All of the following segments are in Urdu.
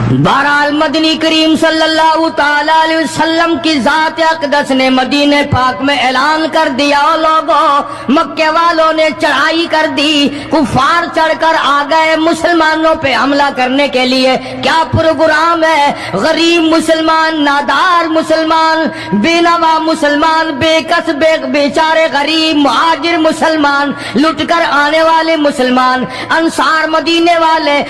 بہرحال مدنی کریم صلی اللہ تعالی علیہ وسلم کی ذات اقدس نے مدینہ پاک میں اعلان کر دیا، لوگوں مکے والوں نے چڑھائی کر دی، کفار چڑھ کر آ گئے مسلمانوں پہ حملہ کرنے کے لیے۔ کیا پروگرام ہے؟ غریب مسلمان، نادار مسلمان، بے نوا مسلمان، بے کس بے بیچارے غریب مہاجر مسلمان، لٹ کر آنے والے مسلمان، انصار مدینے والے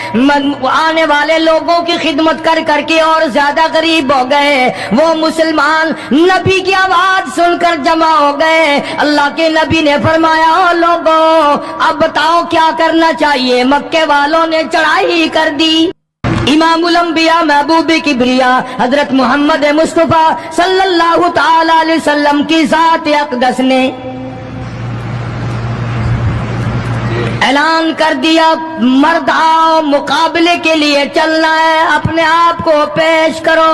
آنے والے لوگوں کی خدمت کر کر کے اور زیادہ غریب ہو گئے۔ وہ مسلمان نبی کی آواز سن کر جمع ہو گئے۔ اللہ کے نبی نے فرمایا، او لوگوں اب بتاؤ کیا کرنا چاہیے؟ مکے والوں نے چڑھائی کر دی۔ امام الانبیاء محبوب کبریا حضرت محمد مصطفیٰ صلی اللہ تعالی علیہ وسلم کی ذات اقدس نے اعلان کر دیا، مرد آؤ مقابلے کے لیے چلنا ہے، اپنے آپ کو پیش کرو۔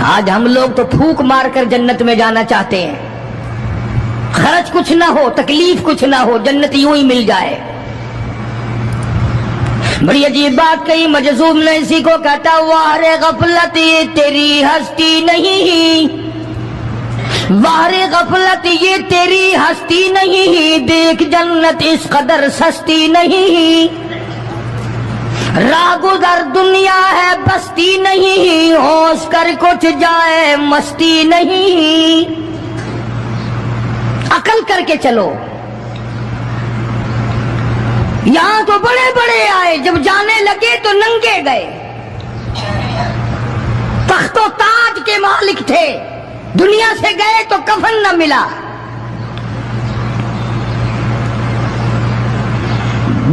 آج ہم لوگ تو پھونک مار کر جنت میں جانا چاہتے ہیں، خرچ کچھ نہ ہو، تکلیف کچھ نہ ہو، جنت یوں ہی مل جائے۔ بڑی عجیب بات کہی، مجذوب نے اسی کو کہتا، واہ غفلت یہ تیری ہستی نہیں، واہ غفلت یہ تیری ہستی نہیں، دیکھ جنت اس قدر سستی نہیں، راہ گزر دنیا ہے بستی نہیں، ہوش کر کچھ جائے مستی نہیں۔ عقل کر کے چلو، یہاں تو بڑے بڑے آئے، جب جانے لگے تو ننگے گئے، تخت و تاج کے مالک تھے، دنیا سے گئے تو کفن نہ ملا۔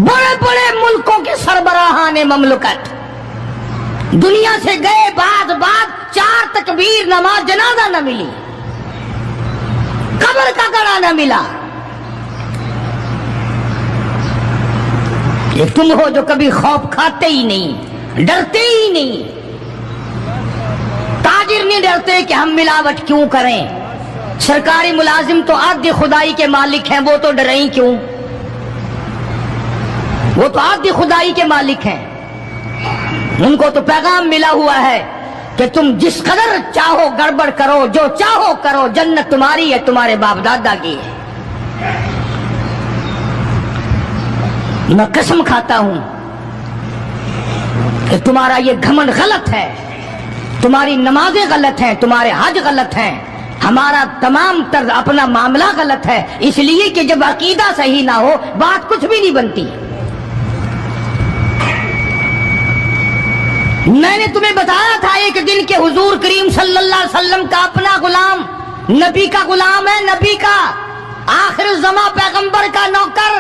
بڑے بڑے ملکوں کے سربراہان مملکت دنیا سے گئے، بعد 4 تکبیر نماز جنازہ نہ ملی، قبر کا گڑا نہ ملا۔ ایک تم ہو جو کبھی خوف کھاتے ہی نہیں، ڈرتے ہی نہیں۔ تاجر نہیں ڈرتے کہ ہم ملاوٹ کیوں کریں، سرکاری ملازم تو آدھی خدائی کے مالک ہیں، وہ تو ڈریں ہی کیوں، وہ تو آدھی خدائی کے مالک ہیں، ان کو تو پیغام ملا ہوا ہے کہ تم جس قدر چاہو گڑبڑ کرو، جو چاہو کرو، جنت تمہاری ہے، تمہارے باپ دادا کی ہے۔ میں قسم کھاتا ہوں کہ تمہارا یہ گھمنڈ غلط ہے، تمہاری نمازیں غلط ہیں، تمہارے حج غلط ہیں، ہمارا تمام طرز اپنا معاملہ غلط ہے، اس لیے کہ جب عقیدہ صحیح نہ ہو بات کچھ بھی نہیں بنتی۔ میں نے تمہیں بتایا تھا ایک دن کہ حضور کریم صلی اللہ علیہ وسلم کا اپنا غلام، نبی کا غلام ہے، نبی کا آخر الزماں پیغمبر کا نوکر،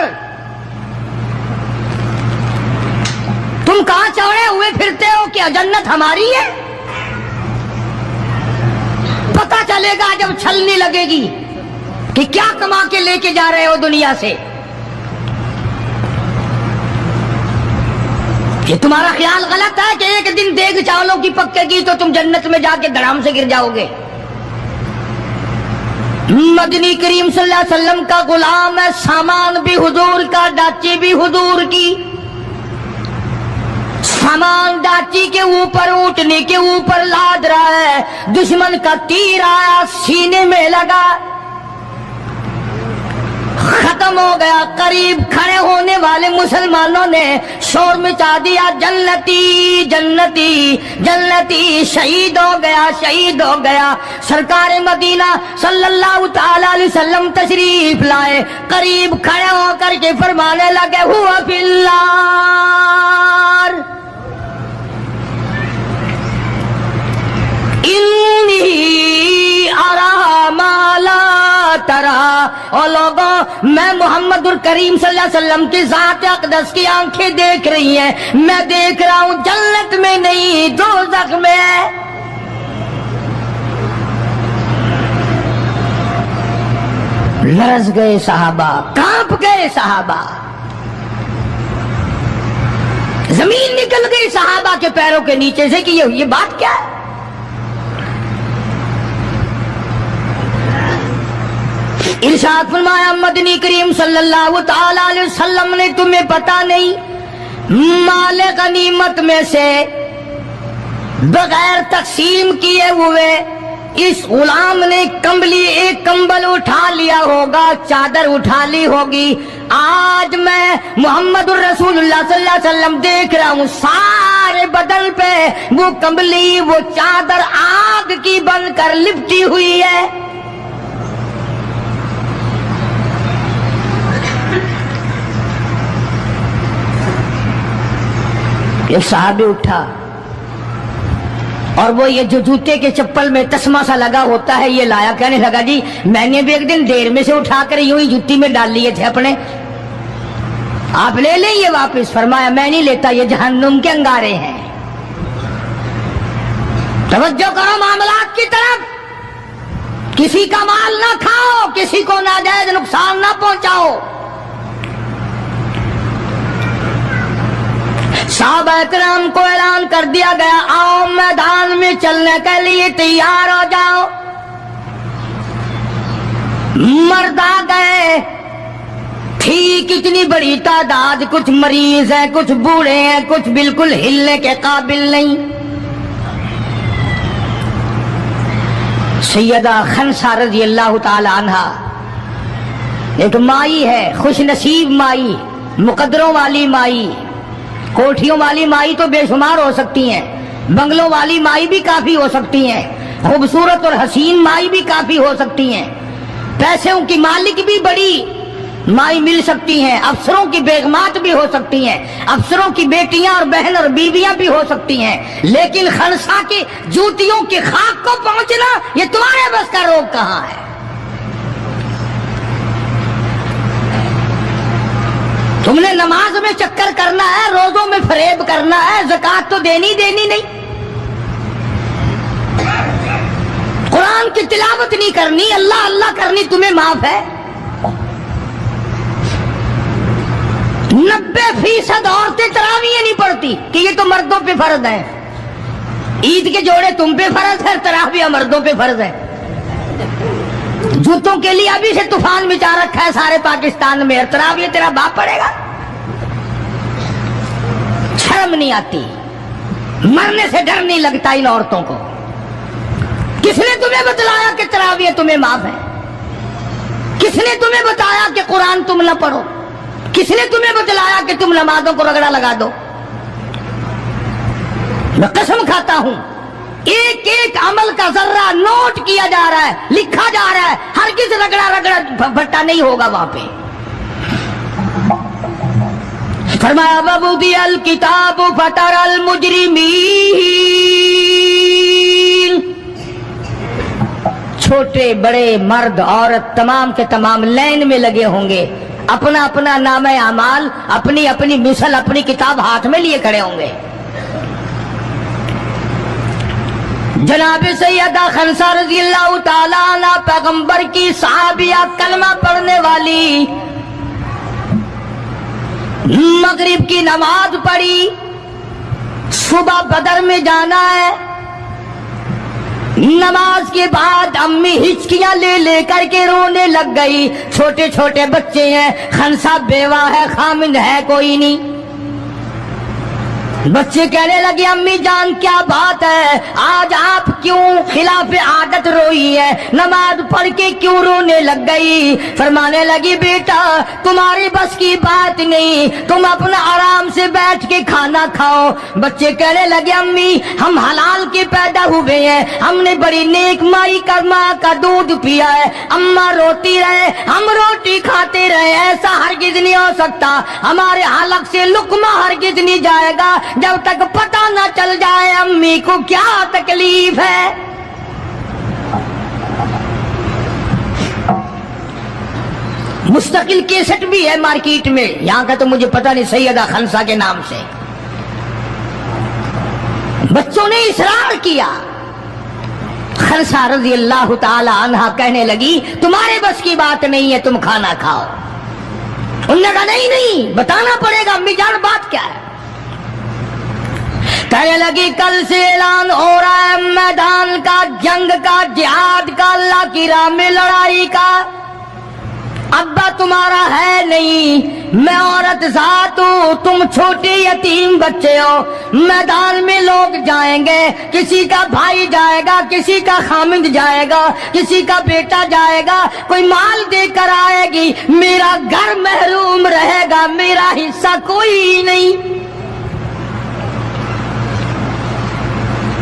تم کہاں چڑھے ہوئے پھرتے ہو کہ جنت ہماری ہے؟ پتہ چلے گا جب چھلنی لگے گی کہ کیا کما کے لے کے جا رہے ہو دنیا سے۔ یہ تمہارا خیال غلط ہے کہ ایک دن دیگ چاولوں کی پکے گی تو تم جنت میں جا کے دھڑام سے گر جاؤ گے۔ مدنی کریم صلی اللہ علیہ وسلم کا غلام ہے، سامان بھی حضور کا، ڈاچی بھی حضور کی، سامان ڈاچی کے اوپر اونٹنے کے اوپر لاد رہا ہے، دشمن کا تیر آیا سینے میں لگا، ختم ہو گیا۔ قریب کھڑے ہونے والے مسلمانوں نے شور مچا دیا، جنتی جنتی جنتی، شہید ہو گیا شہید ہو گیا۔ سرکار مدینہ صلی اللہ تعالی علیہ وسلم تشریف لائے، قریب کھڑے ہو کر کے فرمانے لگے، ہوا فی النار انی ارا ما لا ترا۔ اور لوگوں میں محمد الکریم صلی اللہ علیہ وسلم کی ذات اقدس کی آنکھیں دیکھ رہی ہیں، میں دیکھ رہا ہوں جنت میں نہیں دوزخ میں ہے۔ لرز گئے صحابہ، کانپ گئے صحابہ، زمین نکل گئی صحابہ کے پیروں کے نیچے سے کہ یہ بات کیا ہے؟ ارشاد فرمایا مدنی کریم صلی اللہ تعالی علیہ وسلم نے تمہیں پتا نہیں مال غنیمت میں سے بغیر تقسیم کیے ہوئے اس غلام نے ایک کمبل اٹھا لیا ہوگا، چادر اٹھا لی ہوگی. آج میں محمد الرسول اللہ صلی اللہ علیہ وسلم دیکھ رہا ہوں سارے بدن پہ وہ کمبلی، وہ چادر آگ کی بن کر لپٹی ہوئی ہے. ایک صحابی اٹھا اور وہ یہ جو جوتے کے چپل میں تسمہ سا لگا ہوتا ہے یہ لایا. کہنے لگا جی میں نے بھی ایک دن دیر میں سے اٹھا کر یوں ہی جوتی میں ڈال لیے تھے اپنے، آپ لے لیں یہ واپس. فرمایا میں نہیں لیتا، یہ جہنم کے انگارے ہیں. توجہ کرو معاملات کی طرف، کسی کا مال نہ کھاؤ، کسی کو ناجائز نقصان نہ پہنچاؤ. صحابہ کرام کو اعلان کر دیا گیا آؤ میدان میں چلنے کے لیے تیار ہو جاؤ. مرد آ گئے، تھی کتنی بڑی تعداد، کچھ مریض ہیں، کچھ بوڑھے ہیں، کچھ بالکل ہلنے کے قابل نہیں. سیدہ خنسا رضی اللہ تعالی عنہا ایک مائی ہے، خوش نصیب مائی، مقدروں والی مائی. کوٹھیوں والی مائی تو بے شمار ہو سکتی ہیں، بنگلوں والی مائی بھی کافی ہو سکتی ہیں، خوبصورت اور حسین مائی بھی کافی ہو سکتی ہیں، پیسوں کی مالک بھی بڑی مائی مل سکتی ہیں، افسروں کی بیگمات بھی ہو سکتی ہیں، افسروں کی بیٹیاں اور بہن اور بیویاں بھی ہو سکتی ہیں. لیکن خنسا کی جوتیوں کی خاک کو پہنچنا یہ تمہارے بس کا روگ کہاں ہے؟ تم نے نماز میں چکر کرنا ہے، روزوں میں فریب کرنا ہے، زکات تو دینی نہیں، قرآن کی تلاوت نہیں کرنی، اللہ اللہ کرنی تمہیں معاف ہے. 90% عورتیں تراویح نہیں پڑھتی کہ یہ تو مردوں پہ فرض ہے. عید کے جوڑے تم پہ فرض ہے، تراویح مردوں پہ فرض ہے. جوتوں کے لیے ابھی سے طوفان مچا رکھا ہے سارے پاکستان میں، تراویح تیرا باپ پڑے گا. شرم نہیں آتی، مرنے سے ڈر نہیں لگتا ان عورتوں کو. کس نے تمہیں بتلایا کہ تراویح تمہیں معاف ہے؟ کس نے تمہیں بتایا کہ قرآن تم نہ پڑھو؟ کس نے تمہیں بتلایا کہ تم نمازوں کو رگڑا لگا دو؟ میں قسم کھاتا ہوں ایک ایک عمل کا ذرہ نوٹ کیا جا رہا ہے، لکھا جا رہا ہے، ہرگز رگڑا بھٹا نہیں ہوگا وہاں پہ. فرمایا وَوُضِعَ الْكِتَابُ فَتَرَى الْمُجْرِمِينَ، چھوٹے بڑے مرد عورت تمام کے تمام لائن میں لگے ہوں گے، اپنا اپنا نام اعمال، اپنی اپنی مثل، اپنی کتاب ہاتھ میں لیے کھڑے ہوں گے. جناب سیدہ خنسا رضی اللہ تعالیٰ عنہ پیغمبر کی صحابیہ، کلمہ پڑھنے والی، مغرب کی نماز پڑھی، صبح بدر میں جانا ہے. نماز کے بعد امی ہچکیاں لے کر کے رونے لگ گئی. چھوٹے چھوٹے بچے ہیں، خنسا بیوہ ہے، خامند ہے کوئی نہیں. بچے کہنے لگے امی جان کیا بات ہے، آج آپ کیوں خلاف عادت روئی ہے، نماز پڑھ کے کیوں رونے لگ گئی؟ فرمانے لگی بیٹا تمہاری بس کی بات نہیں، تم اپنا آرام سے بیٹھ کے کھانا کھاؤ. بچے کہنے لگے امی ہم حلال کے پیدا ہوئے ہیں، ہم نے بڑی نیک مائی کا ماں کا دودھ پیا ہے، اماں روتی رہے ہم روٹی کھاتے رہے، ایسا ہرگز نہیں ہو سکتا، ہمارے حلق سے لقمہ ہرگز نہیں جائے گا جب تک پتہ نہ چل جائے امی کو کیا تکلیف ہے. مستقل کیسٹ بھی ہے مارکیٹ میں، یہاں کا تو مجھے پتہ نہیں، سیدہ خنسا کے نام سے. بچوں نے اصرار کیا. خنسا رضی اللہ تعالی عنہا کہنے لگی تمہارے بس کی بات نہیں ہے، تم کھانا کھاؤ. انہوں نے کہا نہیں بتانا پڑے گا امی جان بات کیا ہے. کہنے لگی کل سے اعلان ہو رہا ہے میدان کا، جنگ کا، جہاد کا، اللہ کی راہ میں لڑائی کا. ابا تمہارا ہے نہیں، میں عورت ذات ہوں، تم چھوٹے یتیم بچے ہو، میدان میں لوگ جائیں گے، کسی کا بھائی جائے گا، کسی کا خامد جائے گا، کسی کا بیٹا جائے گا، کوئی مال دے کر آئے گی، میرا گھر محروم رہے گا، میرا حصہ کوئی نہیں۔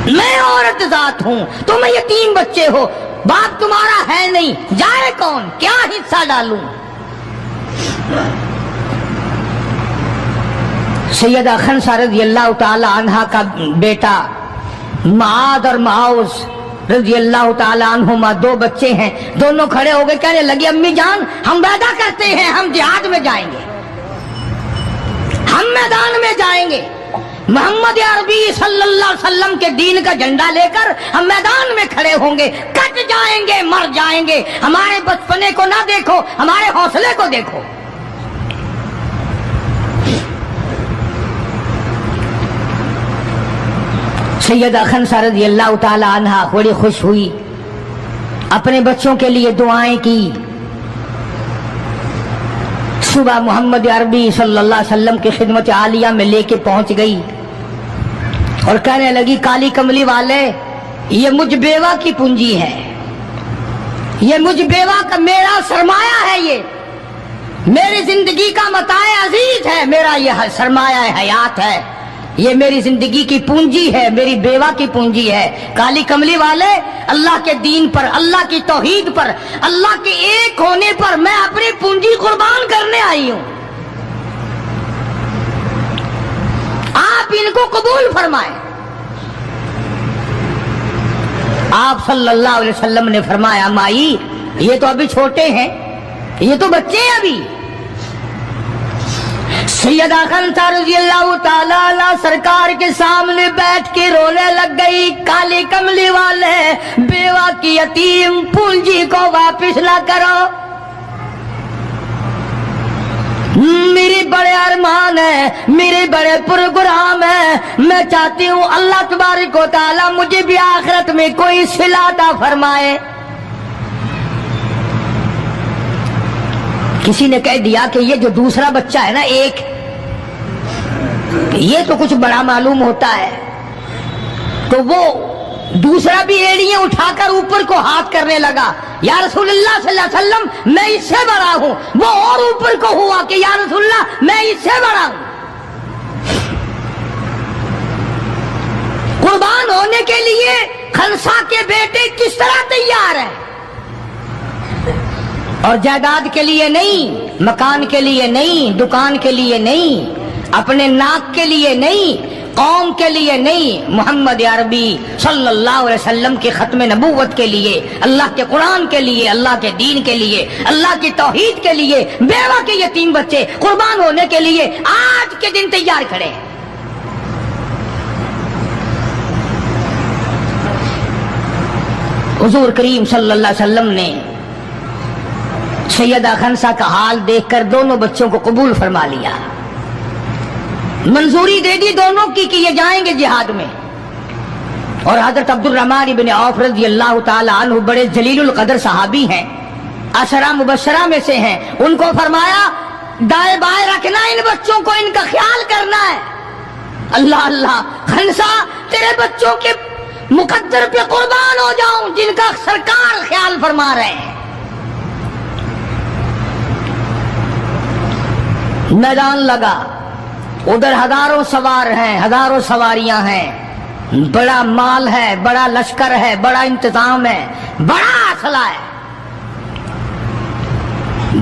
میں عورت ذات ہوں، تم یتیم بچے ہو، باپ تمہارا ہے نہیں، جائے کون، کیا حصہ ڈالوں؟ سیدہ خنسہ رضی اللہ تعالی عنہا کا بیٹا معاذ اور معاوذ رضی اللہ تعالی عنہما 2 بچے ہیں، دونوں کھڑے ہو گئے، کہنے لگے امی جان ہم وعدہ کرتے ہیں ہم جہاد میں جائیں گے، ہم میدان میں جائیں گے، محمد عربی صلی اللہ علیہ وسلم کے دین کا جھنڈا لے کر ہم میدان میں کھڑے ہوں گے، کٹ جائیں گے، مر جائیں گے، ہمارے بچپنے کو نہ دیکھو، ہمارے حوصلے کو دیکھو۔ سیدہ خنسہ رضی اللہ تعالی عنہا بڑی خوش ہوئی، اپنے بچوں کے لیے دعائیں کی۔ صبح محمد عربی صلی اللہ علیہ وسلم کی خدمت عالیہ میں لے کے پہنچ گئی اور کہنے لگی کالی کملی والے، یہ مجھ بیوہ کی پونجی ہے، یہ مجھ بیوہ کا میرا سرمایہ ہے، یہ میری زندگی کا متاع عزیز ہے، میرا یہ سرمایہ حیات ہے، یہ میری زندگی کی پونجی ہے، میری بیوہ کی پونجی ہے۔ کالی کملی والے، اللہ کے دین پر، اللہ کی توحید پر، اللہ کے ایک ہونے پر میں اپنی پونجی قربان کرنے آئی ہوں، آپ ان کو قبول فرمائیں۔ آپ صلی اللہ علیہ وسلم نے فرمایا مائی یہ تو ابھی چھوٹے ہیں، یہ تو بچے ہیں ابھی۔ سیدہ خنسہ رضی اللہ تعالی عنہ سرکار کے سامنے بیٹھ کے رونے لگ گئی، کالی کملی والے بیوہ کی یتیم پونجی کو واپس نہ کرو، میری بڑے ارمان ہے، میرے بڑے پروگرام ہے، میں چاہتی ہوں اللہ تبارک و تعالی مجھے بھی آخرت میں کوئی صلہ عطا فرمائے۔ کسی نے کہہ دیا کہ یہ جو دوسرا بچہ ہے نا ایک، یہ تو کچھ بڑا معلوم ہوتا ہے، تو وہ دوسرا بھی ایڑیاں اٹھا کر اوپر کو ہاتھ کرنے لگا، یا رسول اللہ صلی اللہ علیہ وسلم میں اس سے بڑا ہوں، وہ اور اوپر کو ہوا کہ یا رسول اللہ میں اس سے بڑا ہوں۔ قربان ہونے کے لیے خنسہ کے بیٹے کس طرح تیار ہیں، اور جائیداد کے لیے نہیں، مکان کے لیے نہیں، دکان کے لیے نہیں، اپنے ناک کے لیے نہیں، قوم کے لیے نہیں، محمد عربی صلی اللہ علیہ وسلم کے ختم نبوت کے لیے، اللہ کے قرآن کے لیے، اللہ کے دین کے لیے، اللہ کی توحید کے لیے، بیوہ کے یتیم بچے قربان ہونے کے لیے آج کے دن تیار کھڑے ہیں۔ حضور کریم صلی اللہ علیہ وسلم نے سیدہ خنسہ کا حال دیکھ کر دونوں بچوں کو قبول فرما لیا، منظوری دے دی دونوں کی کہ یہ جائیں گے جہاد میں۔ اور حضرت عبد الرحمن بن عوف رضی اللہ تعالی عنہ بڑے جلیل القدر صحابی ہیں، عشرہ مبشرہ میں سے ہیں، ان کو فرمایا دائیں بائیں رکھنا، ان بچوں کو ان کا خیال کرنا ہے۔ اللہ اللہ، خنسہ تیرے بچوں کے مقدر پہ قربان ہو جاؤں جن کا سرکار خیال فرما رہے ہیں۔ میدان لگا، ادھر ہزاروں سوار ہیں، ہزاروں سواریاں ہیں، بڑا مال ہے، بڑا لشکر ہے، بڑا انتظام ہے، بڑا اسلحہ ہے،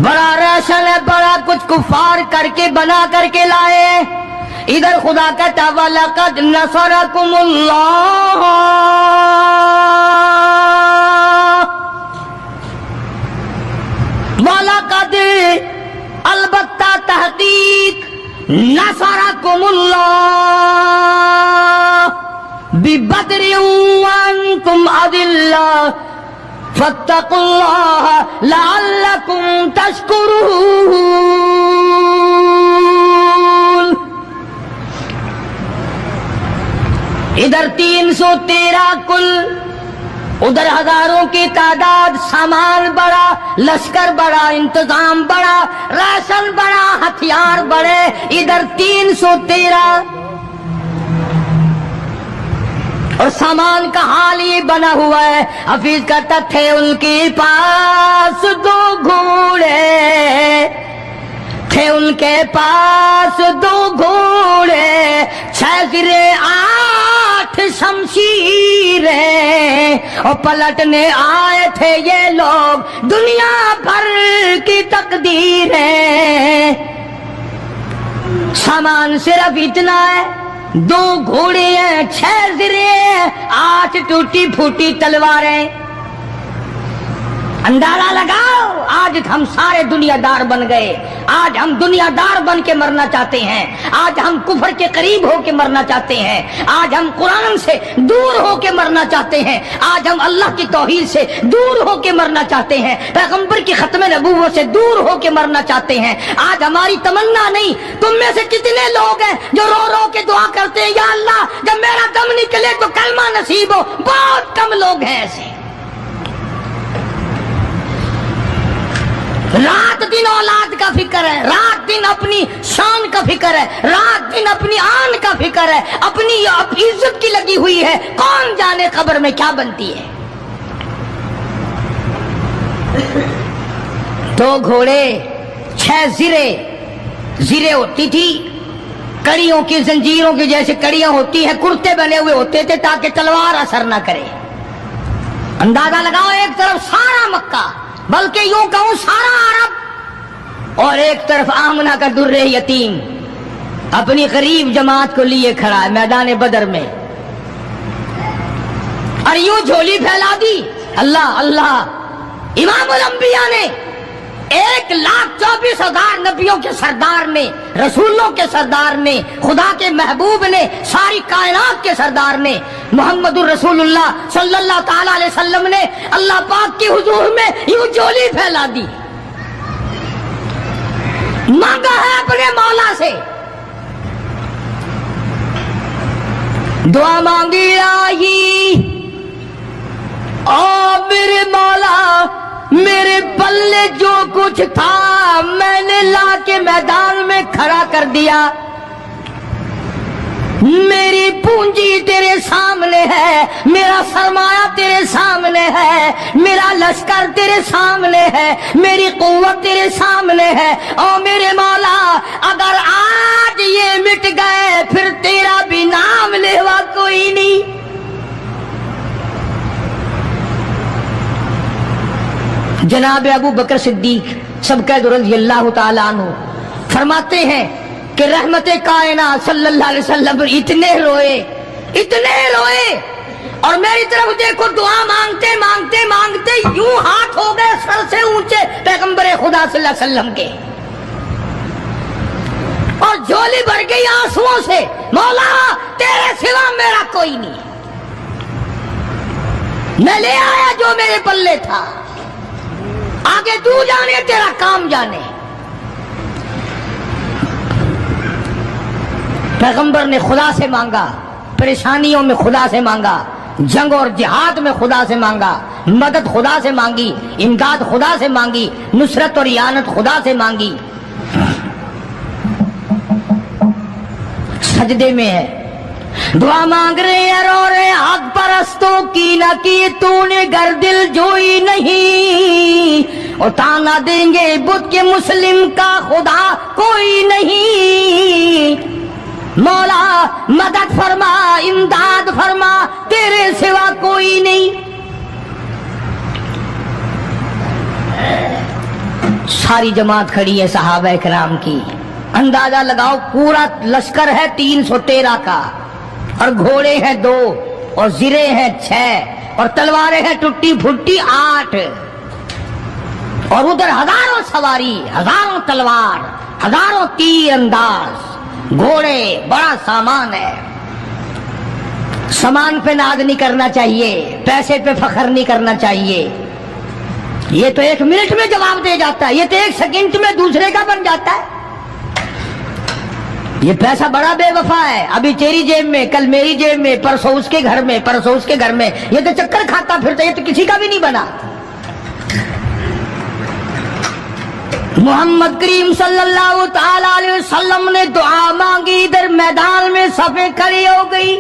بڑا ریشن ہے، بڑا کچھ کفار کر کے بنا کر کے لائے۔ ادھر خدا کہتا وَلَقَدْ نَصَرَكُمُ اللَّهُ، وَلَقَدْ البتہ تحقیق نصرکم اللہ ببدر وانتم اذلہ فاتقوا اللہ لعلکم تشکرون۔ ادھر 313 کل ادھر ہزاروں کی تعداد، سامان بڑا، لشکر بڑا، انتظام بڑا، راشن بڑا، ہتھیار بڑے، ادھر 313 اور سامان کا حال یہ بنا ہوا ہے۔ حفیظ کہتا تھے ان کے پاس 2 گھوڑے، تھے ان کے پاس 2 گھوڑے، 6 زرے 8 شمشیریں، اور پلٹنے آئے تھے یہ لوگ دنیا بھر کی تقدیریں۔ سامان صرف اتنا ہے، 2 گھوڑے ہیں، 6 زرے ہیں، 8 ٹوٹی پھوٹی تلواریں۔ اندازہ لگاؤ، آج ہم سارے دنیا دار بن گئے، آج ہم دنیا دار بن کے مرنا چاہتے ہیں، آج ہم کفر کے قریب ہو کے مرنا چاہتے ہیں، آج ہم قرآن سے دور ہو کے مرنا چاہتے ہیں، آج ہم اللہ کی توحید سے دور ہو کے مرنا چاہتے ہیں، پیغمبر کی ختم نبوت سے دور ہو کے مرنا چاہتے ہیں۔ آج ہماری تمنا نہیں، تم میں سے کتنے لوگ ہیں جو رو رو کے دعا کرتے ہیں یا اللہ جب میرا دم نکلے تو کلمہ نصیب ہو؟ بہت کم لوگ ہیں ایسے۔ رات دن اولاد کا فکر ہے، رات دن اپنی شان کا فکر ہے، رات دن اپنی آن کا فکر ہے، اپنی عزت کی لگی ہوئی ہے، کون جانے قبر میں کیا بنتی ہے۔ 2 گھوڑے، 6 زرے، زرے ہوتی تھی کڑیوں کی، زنجیروں کی جیسے کڑیاں ہوتی ہیں، کرتے بنے ہوئے ہوتے تھے تاکہ تلوار اثر نہ کرے۔ اندازہ لگاؤ، ایک طرف سارا مکہ، بلکہ یوں کہوں سارا عرب، اور ایک طرف آمنہ کا در یتیم اپنی غریب جماعت کو لیے کھڑا ہے میدان بدر میں، اور یوں جھولی پھیلا دی۔ اللہ اللہ، امام الانبیاء نے 1,24,000 نبیوں کے سردار نے، رسولوں کے سردار نے، خدا کے محبوب نے، ساری کائنات کے سردار نے، محمد الرسول اللہ صلی اللہ تعالی علیہ وسلم نے اللہ پاک کی حضور میں یوں جھولی پھیلا دی، مانگا ہے اپنے مولا سے، دعا مانگی آئی، او میرے مولا میرے پلے جو کچھ تھا میں نے لا کے میدان میں کھڑا کر دیا، میری پونجی تیرے سامنے ہے، میرا سرمایہ تیرے سامنے ہے، میرا لشکر تیرے سامنے ہے، میری قوت تیرے سامنے ہے، او میرے مولا اگر آج یہ مٹ گئے پھر تیرا بھی نام لیوا کوئی نہیں۔ جناب ابو بکر صدیق سبقت رضی اللہ تعالیٰ عنہ فرماتے ہیں کہ رحمت کائنات صلی اللہ علیہ وسلم اتنے روئے اور میری طرف دیکھو، دعا مانگتے مانگتے مانگتے یوں ہاتھ ہو گئے سر سے اونچے پیغمبر خدا صلی اللہ علیہ وسلم کے، اور جھولی بھر گئی آنسوؤں سے، مولا تیرے سوا میرا کوئی نہیں، میں لے آیا جو میرے پلے تھا، آگے تو جانے تیرا کام جانے۔ پیغمبر نے خدا سے مانگا، پریشانیوں میں خدا سے مانگا، جنگ اور جہاد میں خدا سے مانگا، مدد خدا سے مانگی، امداد خدا سے مانگی، نصرت اور اعانت خدا سے مانگی۔ سجدے میں ہے، دعا مانگ رہے ہیں، رو رہے ہیں، حق پرستوں کی نہ کی تو نے گر دل جوئی نہیں، اور تانا دیں گے بت کے مسلم کا خدا کوئی نہیں، مولا مدد فرما امداد فرما تیرے سوا کوئی نہیں۔ ساری جماعت کھڑی ہے صحابہ کرام کی، اندازہ لگاؤ پورا لشکر ہے 313 کا، اور گھوڑے ہیں 2 اور زرے ہیں 6 اور تلواریں ہیں ٹوٹی پھوٹی 8، اور ادھر ہزاروں سواری، ہزاروں تلوار، ہزاروں تیر انداز، گھوڑے، بڑا سامان ہے۔ سامان پہ ناز نہیں کرنا چاہیے، پیسے پہ فخر نہیں کرنا چاہیے، یہ تو 1 منٹ میں جواب دے جاتا ہے، یہ تو 1 سیکنڈ میں دوسرے کا بن جاتا ہے، یہ پیسہ بڑا بے وفا ہے، ابھی تیری جیب میں، کل میری جیب میں، پرسوں اس کے گھر میں، پرسوں اس کے گھر میں، یہ تو چکر کھاتا پھرتا، یہ تو کسی کا بھی نہیں بنا۔ محمد کریم صلی اللہ تعالی علیہ وسلم نے دعا مانگی، ادھر میدان میں صفیں کھڑی ہو گئی۔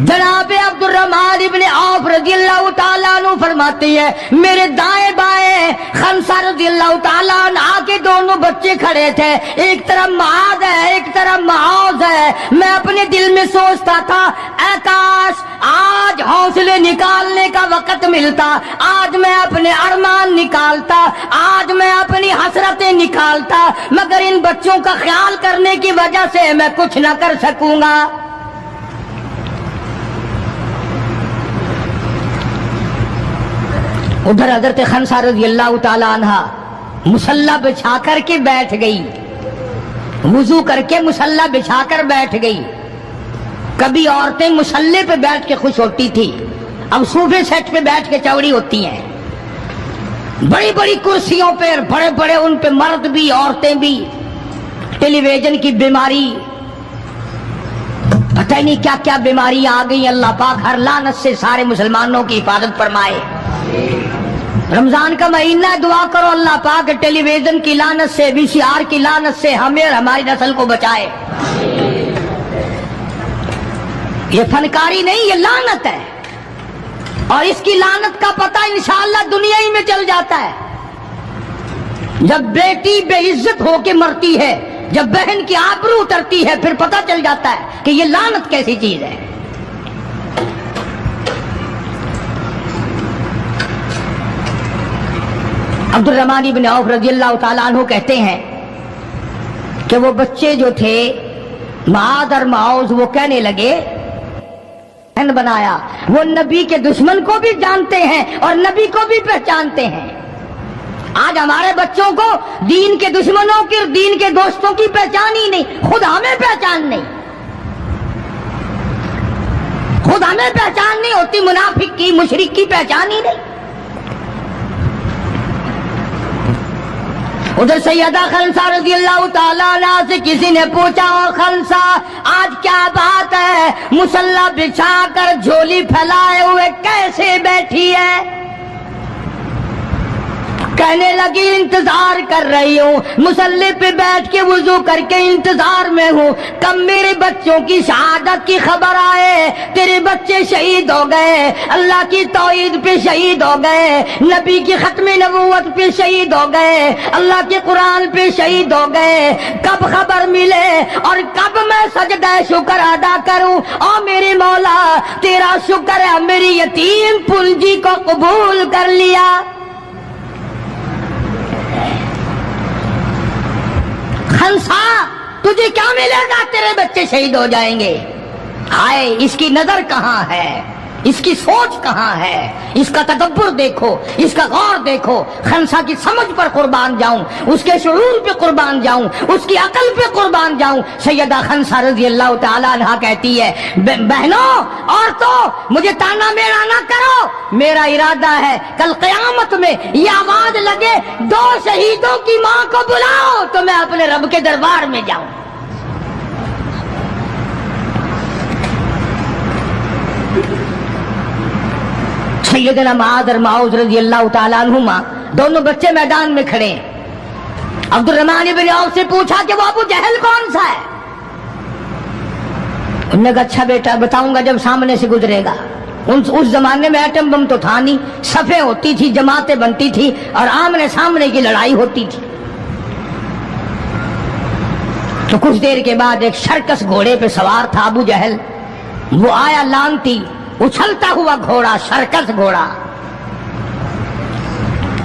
جناب عبد الرحمن ابن عوف رضی اللہ تعالیٰ عنہ فرماتے ہیں میرے دائیں بائیں خنسہ رضی اللہ تعالیٰ عنہ کے دونوں بچے کھڑے تھے، ایک طرف معاذ ہے ایک طرف معوذ ہے۔ میں اپنے دل میں سوچتا تھا اے کاش آج حوصلے نکالنے کا وقت ملتا، آج میں اپنے ارمان نکالتا، آج میں اپنی حسرتیں نکالتا، مگر ان بچوں کا خیال کرنے کی وجہ سے میں کچھ نہ کر سکوں گا۔ ادھر حضرت خنسہ رضی اللہ تعالی عنہ مصلی بچھا کر کے بیٹھ گئی، وضو کر کے مصلی بچھا کر بیٹھ گئی۔ کبھی عورتیں مصلی پہ بیٹھ کے خوش ہوتی تھی، اب صوفے سیٹ پہ بیٹھ کے چوڑی ہوتی ہیں، بڑی بڑی کرسیوں پہ، بڑے بڑے ان پہ مرد بھی عورتیں بھی۔ ٹیلی ویژن کی بیماری، پتہ نہیں کیا کیا بیماری آ گئی، اللہ پاک ہر لعنت سے سارے مسلمانوں کی حفاظت فرمائے۔ رمضان کا مہینہ، دعا کرو اللہ پاک ٹیلی ویژن کی لعنت سے، وی سی آر کی لعنت سے ہمیں اور ہماری نسل کو بچائے۔ یہ فنکاری نہیں، یہ لعنت ہے، اور اس کی لعنت کا پتہ انشاءاللہ دنیا ہی میں چل جاتا ہے۔ جب بیٹی بے عزت ہو کے مرتی ہے، جب بہن کی آبرو اترتی ہے، پھر پتہ چل جاتا ہے کہ یہ لعنت کیسی چیز ہے۔ عبد الرحمن بن عوف رضی اللہ تعالیٰ عنہ کہتے ہیں کہ وہ بچے جو تھے معاذ اور معوذ، وہ کہنے لگے بنایا، وہ نبی کے دشمن کو بھی جانتے ہیں اور نبی کو بھی پہچانتے ہیں۔ آج ہمارے بچوں کو دین کے دشمنوں کی، دین کے دوستوں کی پہچان ہی نہیں، خود ہمیں پہچان نہیں، خود ہمیں پہچان نہیں ہوتی، منافق کی، مشرک کی پہچان ہی نہیں۔ ادھر سیدہ خنسہ رضی اللہ تعالیٰ عنہ سے کسی نے پوچھا اور خنسہ آج کیا بات ہے، مصلی بچھا کر جھولی پھیلائے ہوئے کیسے بیٹھی ہے؟ کہنے لگی انتظار کر رہی ہوں، مصلی پہ بیٹھ کے وضو کر کے انتظار میں ہوں، کب میرے بچوں کی شہادت کی خبر آئے، تیرے بچے شہید ہو گئے، اللہ کی توحید پہ شہید ہو گئے، نبی کی ختم نبوت پہ شہید ہو گئے، اللہ کے قرآن پہ شہید ہو گئے، کب خبر ملے اور کب میں سجدہ شکر ادا کروں؟ اور میرے مولا تیرا شکر ہے میری یتیم پنجی کو قبول کر لیا۔ خنسا تجھے کیا ملے گا، تیرے بچے شہید ہو جائیں گے۔ ہائے اس کی نظر کہاں ہے، اس کی سوچ کہاں ہے، اس کا تدبر دیکھو، اس کا غور دیکھو۔ خنسا کی سمجھ پر قربان جاؤں، اس کے شعور پہ قربان جاؤں، اس کی عقل پہ قربان جاؤں۔ سیدہ خنسا رضی اللہ تعالیٰ عنہ کہتی ہے بہنوں عورتوں مجھے تانا میرا نہ کرو، میرا ارادہ ہے کل قیامت میں یہ آواز لگے 2 شہیدوں کی ماں کو بلاؤ تو میں اپنے رب کے دربار میں جاؤں۔ سیدنا معاذ اور معوذ رضی اللہ تعالیٰ عنہما دونوں بچے میدان میں کھڑے ہیں۔ عبد الرحمن بن عوف سے پوچھا کہ وہ ابو جہل کون سا ہے؟ انہوں نے کہا اچھا بیٹا بتاؤں گا جب سامنے سے گزرے گا۔ اس زمانے میں ایٹم بم تو تھا نہیں، صفیں ہوتی تھی، جماعتیں بنتی تھی اور آمنے سامنے کی لڑائی ہوتی تھی۔ تو کچھ دیر کے بعد ایک شرکس گھوڑے پہ سوار تھا ابو جہل، وہ آیا لانتی اچھلتا ہوا گھوڑا، شرکس گھوڑا۔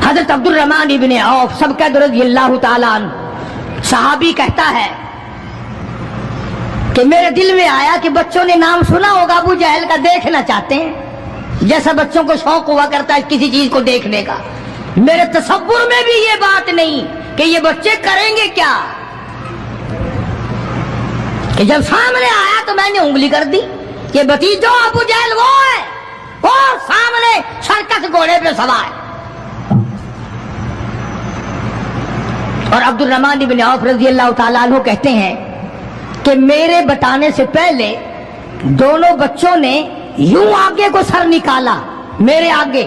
حضرت عبد الرحمن ابن عوف سب کا رضی اللہ تعالیٰ عنہ صحابی کہتا ہے کہ میرے دل میں آیا کہ بچوں نے نام سنا ہوگا ابو جہل کا، دیکھنا چاہتے ہیں، جیسا بچوں کو شوق ہوا کرتا ہے کسی چیز کو دیکھنے کا۔ میرے تصور میں بھی یہ بات نہیں کہ یہ بچے کریں گے کیا، کہ جب سامنے آیا تو میں نے انگلی کر دی کہ بھتیجو ابو جہل وہ ہے، وہ سامنے شرکس گھوڑے پہ سوار۔ اور عبد الرحمن بن عوف رضی اللہ تعالیٰ عنہ کہتے ہیں کہ میرے بتانے سے پہلے دونوں بچوں نے یوں آگے کو سر نکالا میرے آگے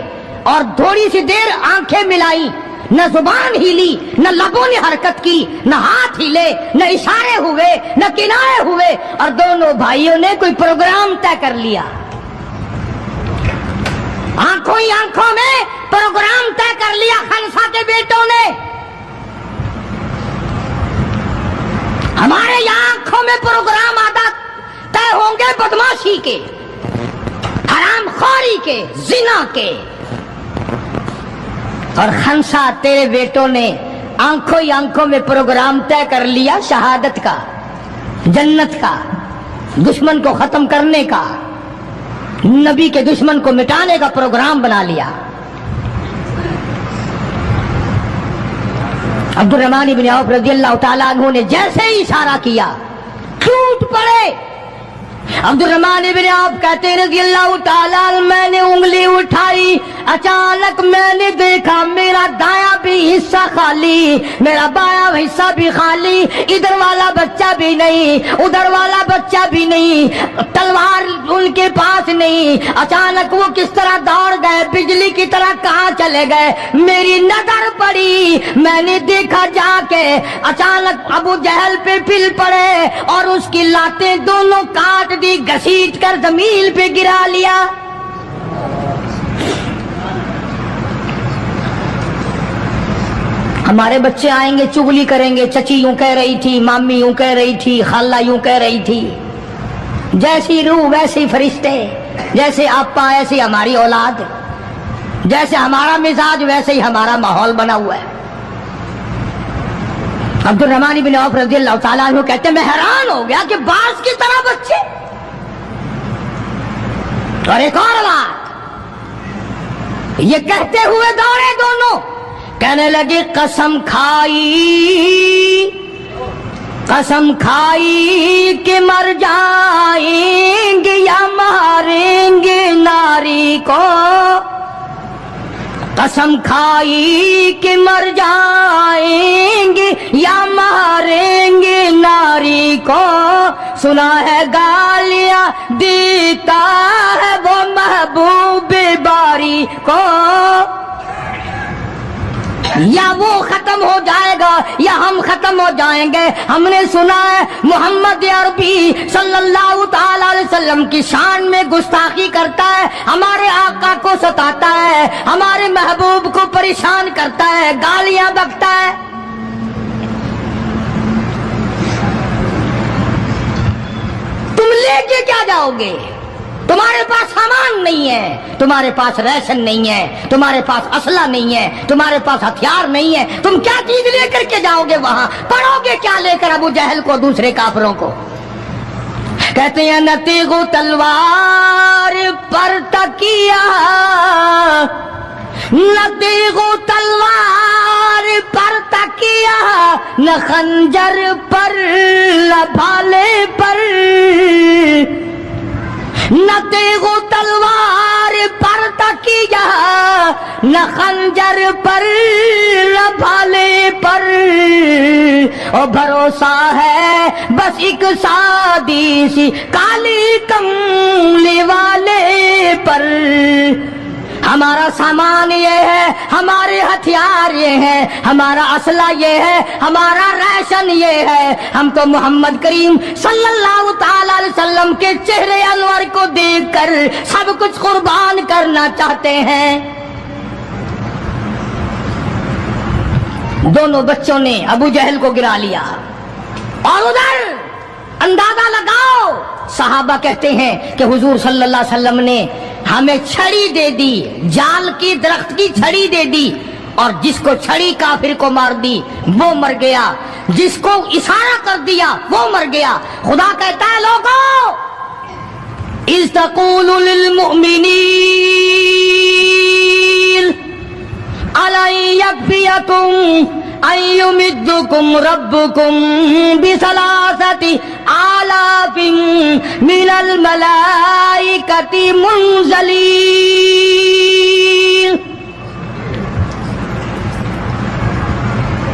اور تھوڑی سی دیر آنکھیں ملائی، نہ زبان ہلی، نہ لبوں نے حرکت کی، نہ ہاتھ ہلے، نہ اشارے ہوئے، نہ کنارے ہوئے، اور دونوں بھائیوں نے کوئی پروگرام طے کر لیا۔ آنکھوں ہی آنکھوں میں پروگرام طے کر لیا خنسا کے بیٹوں نے۔ ہمارے یہاں آنکھوں میں پروگرام آدھا طے ہوں گے بدماشی کے، حرام خوری کے، زنا کے، اور خنسا تیرے بیٹوں نے آنکھوں ہی آنکھوں میں پروگرام طے کر لیا شہادت کا، جنت کا، دشمن کو ختم کرنے کا، نبی کے دشمن کو مٹانے کا پروگرام بنا لیا۔ عبد الرحمن بن عوف رضی اللہ تعالیٰ عنہ نے جیسے ہی اشارہ کیا ٹوٹ پڑے۔ عبد الرحمن بن عوف کہتے رضی اللہ تعالیٰ عنہ میں نے انگلی اٹھائی، اچانک میں نے دیکھا میرا دایاں بھی حصہ خالی، میرا بایاں حصہ بھی خالی، ادھر والا بچہ بھی نہیں، ادھر والا بچہ بھی نہیں، تلوار ان کے پاس نہیں۔ اچانک وہ کس طرح دوڑ گئے، بجلی کی طرح کہاں چلے گئے، میری نظر پڑی، میں نے دیکھا جا کے اچانک ابو جہل پہ پل پڑے اور اس کی لاتیں دونوں کاٹ دی، گھسیٹ کر زمین پہ گرا لیا۔ ہمارے بچے آئیں گے چغلی کریں گے، چچی یوں کہہ رہی تھی، مامی یوں کہہ رہی تھی، خالہ یوں کہہ رہی تھی، جیسی روح ویسے فرشتے، جیسے آپا ایسی ہماری اولاد، جیسے ہمارا مزاج ویسے ہی ہمارا ماحول بنا ہوا ہے۔ عبد الرحمن بن عوف رضی اللہ تعالیٰ عنہ کہتے ہیں میں حیران ہو گیا کہ باز کی طرح بچے۔ اور ایک اور بات یہ کہتے ہوئے دوڑے دونوں، کہنے لگے قسم کھائی کہ مر جائیں گے یا ماریں گے ناری کو، قسم کھائی کہ مر جائیں گے یا ماریں گے ناری کو، سنا ہے گالیاں دیتا ہے وہ محبوب باری کو، یا وہ ختم ہو جائے گا یا ہم ختم ہو جائیں گے۔ ہم نے سنا ہے محمد عربی صلی اللہ تعالی علیہ وسلم کی شان میں گستاخی کرتا ہے، ہمارے آقا کو ستاتا ہے، ہمارے محبوب کو پریشان کرتا ہے، گالیاں بکتا ہے۔ تم لے کے کیا جاؤ گے؟ تمہارے پاس سامان نہیں ہے، تمہارے پاس ریشن نہیں ہے، تمہارے پاس اسلحہ نہیں ہے، تمہارے پاس ہتھیار نہیں ہے، تم کیا چیز لے کر کے جاؤ گے وہاں؟ پڑھو گے کیا لے کر ابو جہل کو، دوسرے کافروں کو؟ کہتے ہیں نہ تیغ و تلوار پر تکیہ، نہ تیغ و تلوار پر تکیہ، نہ خنجر پر نہ بھالے پر، نہ تیغ و تلوار پر تکیہ، نہ خنجر پر نہ بھالے پر، اور بھروسہ ہے بس ایک سادی سی کالی کملی والے پر۔ ہمارا سامان یہ ہے، ہمارے ہتھیار یہ ہیں، ہمارا اسلحہ یہ ہے، ہمارا ریشن یہ ہے، ہم تو محمد کریم صلی اللہ تعالی علیہ وسلم کے چہرے انور کو دیکھ کر سب کچھ قربان کرنا چاہتے ہیں۔ دونوں بچوں نے ابو جہل کو گرا لیا، اور ادھر اندازہ لگاؤ، صحابہ کہتے ہیں کہ حضور صلی اللہ علیہ وسلم نے ہمیں چھڑی دے دی، جال کی درخت کی چھڑی دے دی، اور جس کو چھڑی کافر کو مار دی وہ مر گیا، جس کو اشارہ کر دیا وہ مر گیا۔ خدا کہتا ہے لوگوں اذ تقول للمؤمنین الی یکفیکم ان یمدکم ربکم بثلاثۃ آلاف من الملائکۃ منزلین۔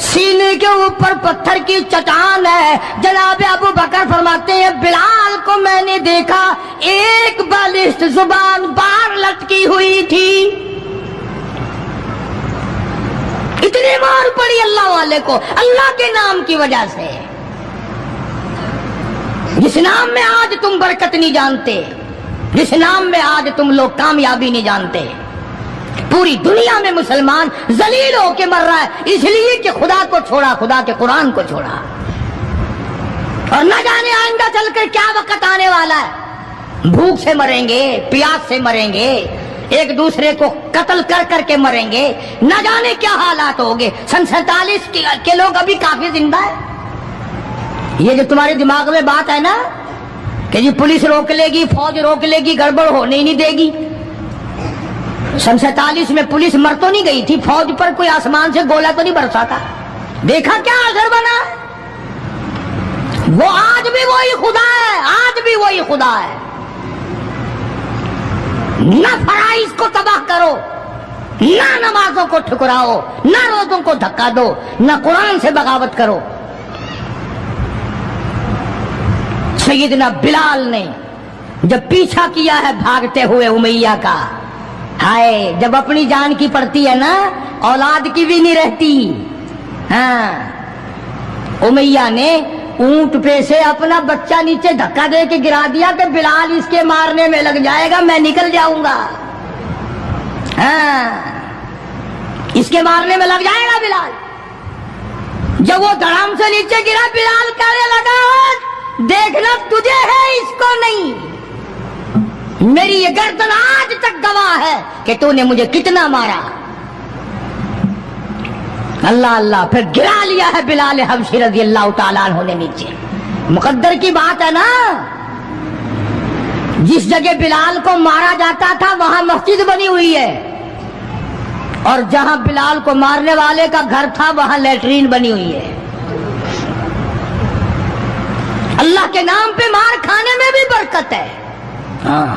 سینے کے اوپر پتھر کی چٹان ہے. جناب ابو بکر فرماتے ہیں بلال کو میں نے دیکھا ایک بالشت زبان باہر لٹکی ہوئی تھی. اتنی مار پڑی اللہ والے کو اللہ کے نام کی وجہ سے. جس نام میں آج تم برکت نہیں جانتے، جس نام میں آج تم لوگ کامیابی نہیں جانتے، پوری دنیا میں مسلمان ذلیل ہو کے مر رہا ہے اس لیے کہ خدا کو چھوڑا، خدا کے قرآن کو چھوڑا. اور نہ جانے آئندہ چل کر کیا وقت آنے والا ہے. بھوک سے مریں گے، پیاس سے مریں گے، ایک دوسرے کو قتل کر کر کے مریں گے، نہ جانے کیا حالات ہوگے. سن 47 کے لوگ ابھی کافی زندہ ہے. یہ جو تمہارے دماغ میں بات ہے نا کہ جی پولیس روک لے گی، فوج روک لے گی، گڑبڑ ہونے ہی نہیں دے گی. سن 47 میں پولیس مر تو نہیں گئی تھی، فوج پر کوئی آسمان سے گولا تو نہیں برسا تھا. دیکھا کیا اثر بنا. وہ آج بھی وہی خدا ہے، آج بھی وہی خدا ہے. نہ فرائض کو تباہ کرو، نہ نمازوں کو ٹھکراؤ، نہ روزوں کو دھکا دو، نہ قرآن سے بغاوت کرو. سیدنا بلال نے جب پیچھا کیا ہے بھاگتے ہوئے امیہ کا، ہائے جب اپنی جان کی پڑتی ہے نا اولاد کی بھی نہیں رہتی. ہاں امیہ نے اونٹ پہ سے اپنا بچہ نیچے دھکا دے کے گرا دیا کہ بلال اس کے مارنے میں لگ جائے گا، میں نکل جاؤں گا. ہاں اس کے مارنے میں لگ جائے گا بلال. جب وہ دھڑام سے نیچے گرا بلال کہنے لگا دیکھنا تجھے ہے اس کو نہیں. میری یہ گردن آج تک گواہ ہے کہ تو نے مجھے کتنا مارا. اللہ اللہ. پھر گرا لیا ہے بلال حبشی رضی اللہ تعالیٰ عنہ نے نیچے. مقدر کی بات ہے نا، جس جگہ بلال کو مارا جاتا تھا وہاں مسجد بنی ہوئی ہے، اور جہاں بلال کو مارنے والے کا گھر تھا وہاں لیٹرین بنی ہوئی ہے. اللہ کے نام پہ مار کھانے میں بھی برکت ہے. ہاں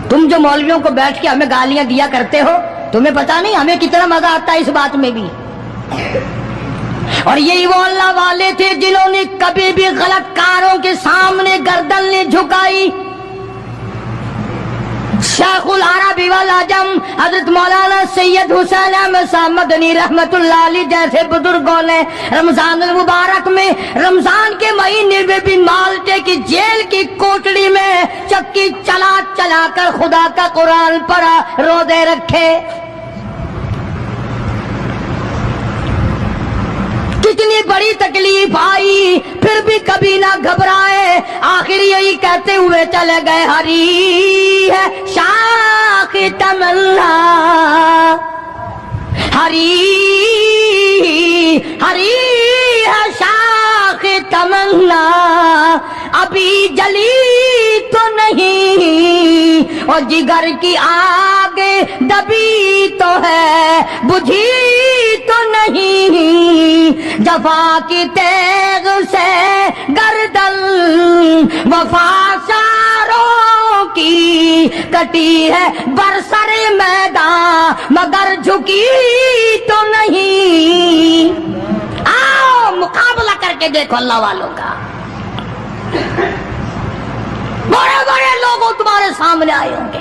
تم جو مولویوں کو بیٹھ کے ہمیں گالیاں دیا کرتے ہو، تمہیں پتا نہیں ہمیں کتنا مزہ آتا ہے اس بات میں بھی. اور یہی وہ اللہ والے تھے جنہوں نے کبھی بھی غلط کاروں کے سامنے گردن نہیں جھکائی. شیخ العرب والعجم حضرت مولانا سید حسین احمد صاحب مدنی رحمت اللہ علیہ جیسے بزرگوں نے رمضان المبارک میں، رمضان کے مہینے میں بھی مالٹے کی جیل کی کوٹڑی میں چکی چلا چلا کر خدا کا قرآن پڑھا، روزے رکھے. کتنی بڑی تکلیف آئی پھر بھی کبھی نہ گھبرائے. آخر یہی کہتے ہوئے چلے گئے ہری ہے شاخ تمنا، ہری ہری ہے شاخ تمنا، ابھی جلی تو نہیں اور جگر کی آگ دبی تو ہے، بجھی تو نہیں. جفا کی تیغ سے گردن وفا ساروں کی کٹی ہے برسر میدان مگر جھکی تو نہیں. آؤ مقابلہ کر کے دیکھو اللہ والوں کا. بڑے بڑے لوگ تمہارے سامنے آئے ہوں گے،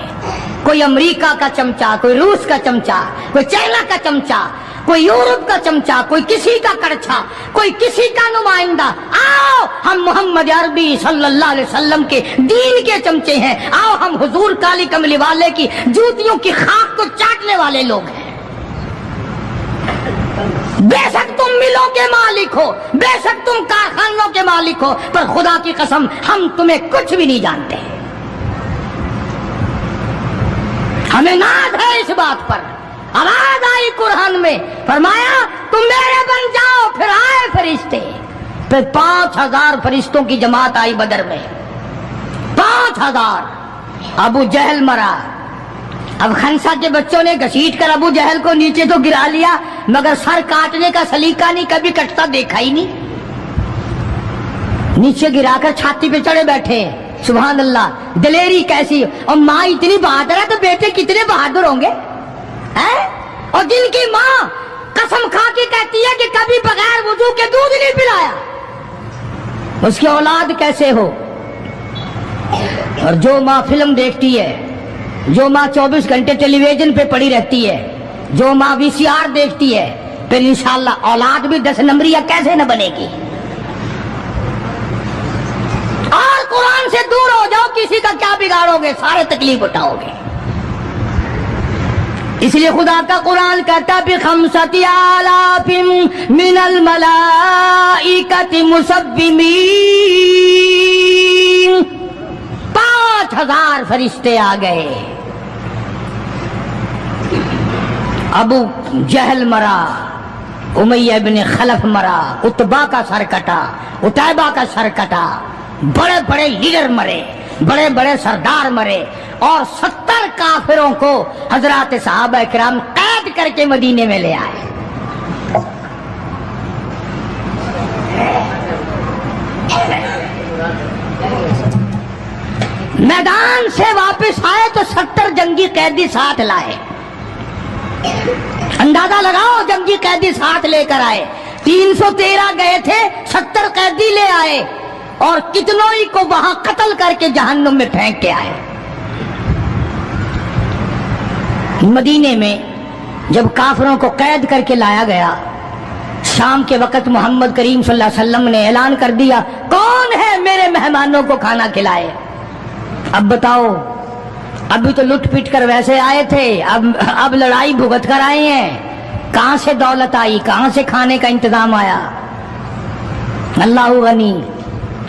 کوئی امریکہ کا چمچا، کوئی روس کا چمچا، کوئی چائنا کا چمچا، کوئی یورپ کا چمچا، کوئی کسی کا کڑچھا، کوئی کسی کا نمائندہ. آؤ ہم محمد عربی صلی اللہ علیہ وسلم کے دین کے چمچے ہیں. آؤ ہم حضور کالی کملی والے کی جوتیوں کی خاک کو چاٹنے والے لوگ ہیں. بے شک تم ملوں کے مالک ہو، بے شک تم کارخانوں کے مالک ہو، پر خدا کی قسم ہم تمہیں کچھ بھی نہیں جانتے. ہمیں ناز ہے اس بات پر. آواز آئی قرآن میں، فرمایا تم میرے بن جاؤ. پھر آئے فرشتے، پھر 5000 فرشتوں کی جماعت آئی بدر میں. 5000. ابو جہل مرا. اب خنسا کے بچوں نے گھسیٹ کر ابو جہل کو نیچے تو گرا لیا، مگر سر کاٹنے کا سلیقہ نہیں، کبھی کٹتا دیکھا ہی نہیں. نیچے گرا کر چھاتی پہ چڑھے بیٹھے. سبحان اللہ. دلیری کیسی. اور ماں اتنی بہادر ہے تو بیٹے کتنے بہادر ہوں گے. اور جن کی ماں قسم کھا کے کہتی ہے کہ کبھی بغیر وضو کے دودھ نہیں پلایا، اس کی اولاد کیسے ہو؟ اور جو ماں فلم دیکھتی ہے، جو ماں 24 گھنٹے ٹیلی ویژن پہ پڑی رہتی ہے، جو ماں VCR دیکھتی ہے، پھر انشاءاللہ اولاد بھی 10 نمبریہ کیسے نہ بنے گی؟ اور قرآن سے دور ہو جاؤ، کسی کا کیا بگاڑو گے؟ سارے تکلیف اٹھاؤ گے۔ اس لیے خدا کا قرآن کہتا ہے بِخَمْسَةِ آلَافٍ مِّنَ الْمَلَائِكَةِ مُسَوِّمِينَ، 5000 فرشتے آ گئے۔ ابو جہل مرا، امیہ بن خلف مرا، عتبہ کا سر کٹا، عتیبہ کا سر کٹا، بڑے بڑے لیڈر مرے، بڑے بڑے سردار مرے، اور 70 کافروں کو حضرات صحابہ کرام قید کر کے مدینے میں لے آئے۔ میدان سے واپس آئے تو 70 جنگی قیدی ساتھ لائے۔ اندازہ لگاؤ، جنگی قیدی ساتھ لے کر آئے۔ 313 گئے تھے، 70 قیدی لے آئے، اور کتنوں ہی کو وہاں قتل کر کے جہنم میں پھینک کے آئے۔ مدینے میں جب کافروں کو قید کر کے لایا گیا، شام کے وقت محمد کریم صلی اللہ علیہ وسلم نے اعلان کر دیا، کون ہے میرے مہمانوں کو کھانا کھلائے؟ اب بتاؤ، ابھی تو لٹ پٹ کر ویسے آئے تھے، اب لڑائی بھگت کر آئے ہیں، کہاں سے دولت آئی، کہاں سے کھانے کا انتظام آیا؟ اللہ غنی۔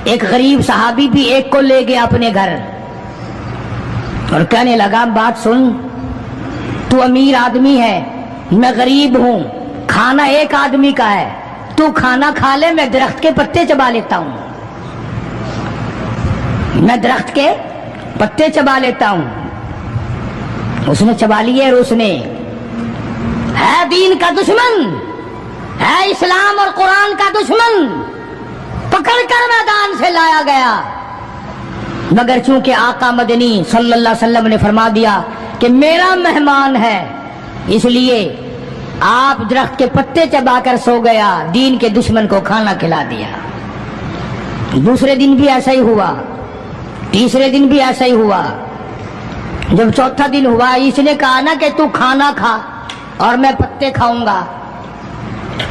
ایک غریب صحابی بھی ایک کو لے گیا اپنے گھر اور کہنے لگا، بات سن، تو امیر آدمی ہے، میں غریب ہوں، کھانا ایک آدمی کا ہے، تو کھانا کھا لے، میں درخت کے پتے چبا لیتا ہوں، میں درخت کے پتے چبا لیتا ہوں۔ اس نے چبا لیے، اور اس نے ہے دین کا دشمن، ہے اسلام اور قرآن کا دشمن، پکڑ کر میدان سے لایا گیا۔ مگر چونکہ آقا مدنی صلی اللہ علیہ وسلم نے فرما دیا کہ میرا مہمان ہے، اس لیے آپ درخت کے پتے چبا کر سو گیا، دین کے دشمن کو کھانا کھلا دیا۔ دوسرے دن بھی ایسا ہی ہوا، تیسرے دن بھی ایسا ہی ہوا۔ جب چوتھا دن ہوا، اس نے کہا نا کہ تو کھانا کھا اور میں پتے کھاؤں گا،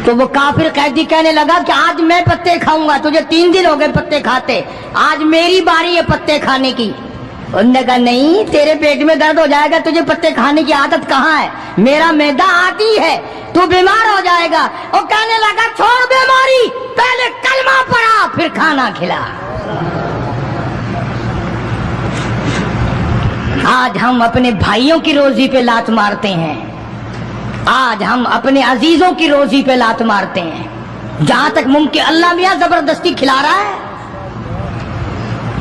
تو وہ کافر قیدی کہنے لگا کہ آج میں پتے کھاؤں گا، تجھے 3 دن ہو گئے پتے کھاتے، آج میری باری ہے پتے کھانے کی۔ انہوں نے کہا نہیں، تیرے پیٹ میں درد ہو جائے گا، تجھے پتے کھانے کی عادت کہاں ہے، میرا معدہ آتی ہے، تو بیمار ہو جائے گا۔ وہ کہنے لگا چھوڑ بیماری، پہلے کلمہ پڑھا پھر کھانا کھلا۔ آج ہم اپنے بھائیوں کی روزی پہ لات مارتے ہیں، آج ہم اپنے عزیزوں کی روزی پہ لات مارتے ہیں، جہاں تک ممکن اللہ میاں زبردستی کھلا رہا ہے،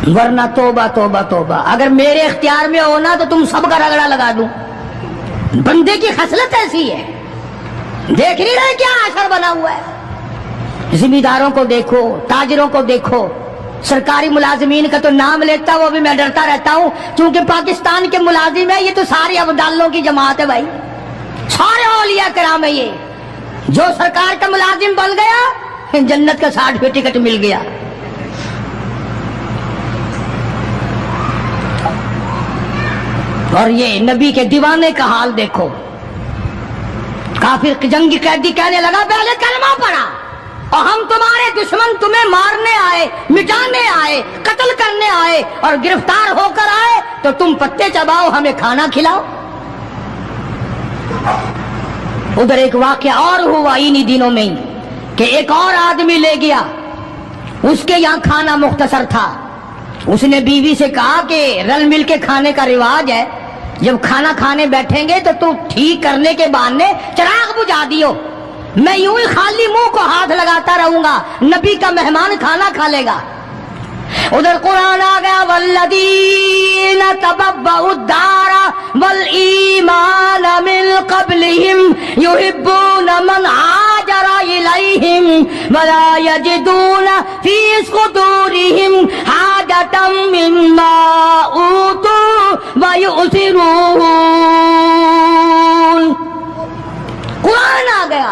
ورنہ توبہ توبہ توبہ، اگر میرے اختیار میں ہونا تو تم سب کا رگڑا لگا دوں۔ بندے کی خصلت ایسی ہے، دیکھ نہیں رہے کیا اثر بنا ہوا ہے؟ ذمہ داروں کو دیکھو، تاجروں کو دیکھو، سرکاری ملازمین کا تو نام لیتا وہ بھی میں ڈرتا رہتا ہوں، کیونکہ پاکستان کے ملازم ہیں، یہ تو ساری ابدالوں کی جماعت ہے بھائی، سارے اولیاء کرام ہے۔ یہ جو سرکار کا ملازم بن گیا، جنت کا سرٹیفکیٹ مل گیا۔ اور یہ نبی کے دیوانے کا حال دیکھو، کافر جنگی قیدی کہنے لگا پہلے کلمہ پڑھا، اور ہم تمہارے دشمن تمہیں مارنے آئے، مٹانے آئے، قتل کرنے آئے، اور گرفتار ہو کر آئے تو تم پتے چباؤ، ہمیں کھانا کھلاؤ۔ ادھر ایک واقعہ اور ہوا انہی دنوں میں کہ ایک اور آدمی لے گیا، اس کے یہاں کھانا مختصر تھا، اس نے بیوی سے کہا کہ رل مل کے کھانے کا رواج ہے، جب کھانا کھانے بیٹھیں گے تو ٹھیک کرنے کے بہانے چراغ بجھا دیو، میں یوں ہی خالی منہ کو ہاتھ لگاتا رہوں گا، نبی کا مہمان کھانا کھا لے گا۔ ادھر قرآن آ گیا، والذین تبوؤا الدار والایمان من قبلہم یحبون من ہاجر الیہم ولا یجدون فی صدورہم حاجۃ مما اوتوا ویؤثرون۔ قرآن آ گیا،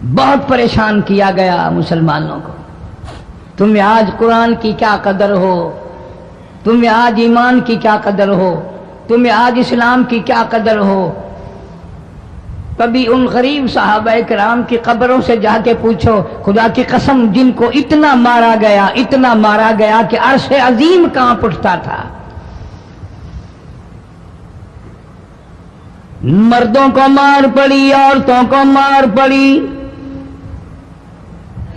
بہت پریشان کیا گیا مسلمانوں کو. تمہیں آج قرآن کی کیا قدر ہو، تمہیں آج ایمان کی کیا قدر ہو، تمہیں آج اسلام کی کیا قدر ہو. کبھی ان غریب صحابہ کرام کی قبروں سے جا کے پوچھو، خدا کی قسم جن کو اتنا مارا گیا کہ عرش عظیم کانپ اٹھتا تھا. مردوں کو مار پڑی، عورتوں کو مار پڑی،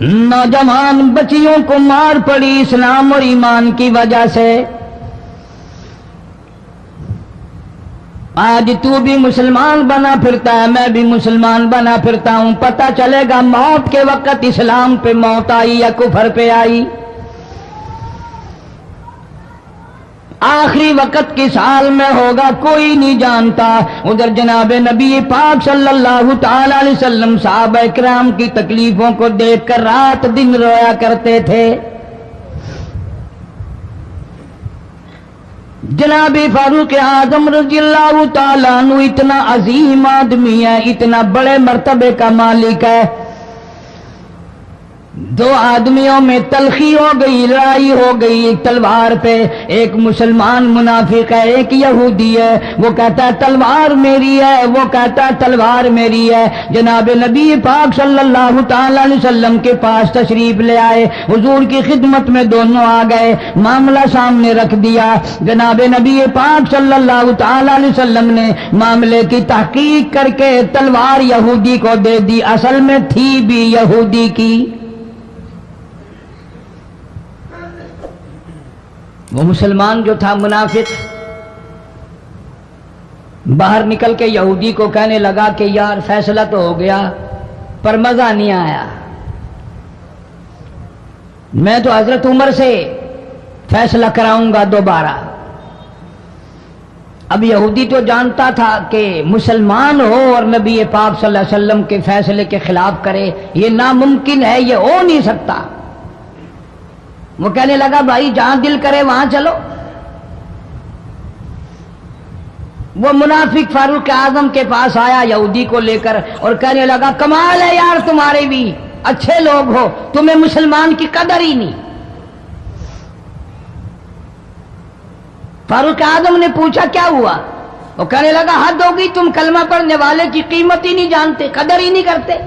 نوجوان بچیوں کو مار پڑی اسلام اور ایمان کی وجہ سے. آج تو بھی مسلمان بنا پھرتا ہے، میں بھی مسلمان بنا پھرتا ہوں. پتہ چلے گا موت کے وقت اسلام پہ موت آئی یا کفر پہ آئی. آخری وقت کس حال میں ہوگا کوئی نہیں جانتا. ادھر جناب نبی پاک صلی اللہ تعالی علیہ وسلم صحابہ کرام کی تکلیفوں کو دیکھ کر رات دن رویا کرتے تھے. جناب فاروق اعظم رضی اللہ تعالیٰ عنہ اتنا عظیم آدمی ہے، اتنا بڑے مرتبے کا مالک ہے. دو آدمیوں میں تلخی ہو گئی، لڑائی ہو گئی تلوار پہ. ایک مسلمان منافق ہے، ایک یہودی ہے. وہ کہتا ہے تلوار میری ہے، وہ کہتا ہے تلوار میری ہے. جناب نبی پاک صلی اللہ تعالی علیہ وسلم کے پاس تشریف لے آئے، حضور کی خدمت میں دونوں آ گئے، معاملہ سامنے رکھ دیا. جناب نبی پاک صلی اللہ تعالی علیہ وسلم نے معاملے کی تحقیق کر کے تلوار یہودی کو دے دی. اصل میں تھی بھی یہودی کی. وہ مسلمان جو تھا منافق باہر نکل کے یہودی کو کہنے لگا کہ یار فیصلہ تو ہو گیا پر مزہ نہیں آیا، میں تو حضرت عمر سے فیصلہ کراؤں گا دوبارہ. اب یہودی تو جانتا تھا کہ مسلمان ہو اور نبی پاک صلی اللہ علیہ وسلم کے فیصلے کے خلاف کرے یہ ناممکن ہے، یہ ہو نہیں سکتا. وہ کہنے لگا بھائی جہاں دل کرے وہاں چلو. وہ منافق فاروق اعظم کے پاس آیا یہودی کو لے کر اور کہنے لگا کمال ہے یار تمہارے بھی اچھے لوگ ہو، تمہیں مسلمان کی قدر ہی نہیں. فاروق اعظم نے پوچھا کیا ہوا؟ وہ کہنے لگا حد ہوگی، تم کلمہ پڑھنے والے کی قیمت ہی نہیں جانتے، قدر ہی نہیں کرتے.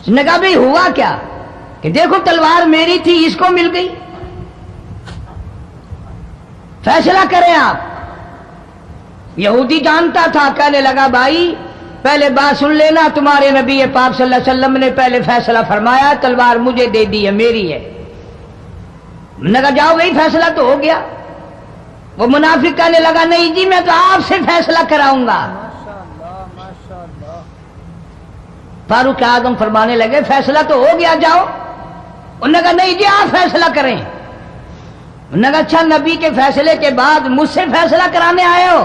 اس نے کہا بھئی ہوا کیا؟ کہ دیکھو تلوار میری تھی اس کو مل گئی، فیصلہ کریں آپ. یہودی جانتا تھا، کہنے لگا بھائی پہلے بات سن لینا، تمہارے نبی پاک صلی اللہ علیہ وسلم نے پہلے فیصلہ فرمایا، تلوار مجھے دے دی ہے، میری ہے. میں نے کہا جاؤ بھائی فیصلہ تو ہو گیا. وہ منافق کہنے لگا نہیں جی میں تو آپ سے فیصلہ کراؤں گا. فاروق اعظم فرمانے لگے فیصلہ تو ہو گیا جاؤ. انہوں نے کہا نہیں جی آپ فیصلہ کریں. انہوں نے کہا اچھا نبی کے فیصلے کے بعد مجھ سے فیصلہ کرانے آئے ہو؟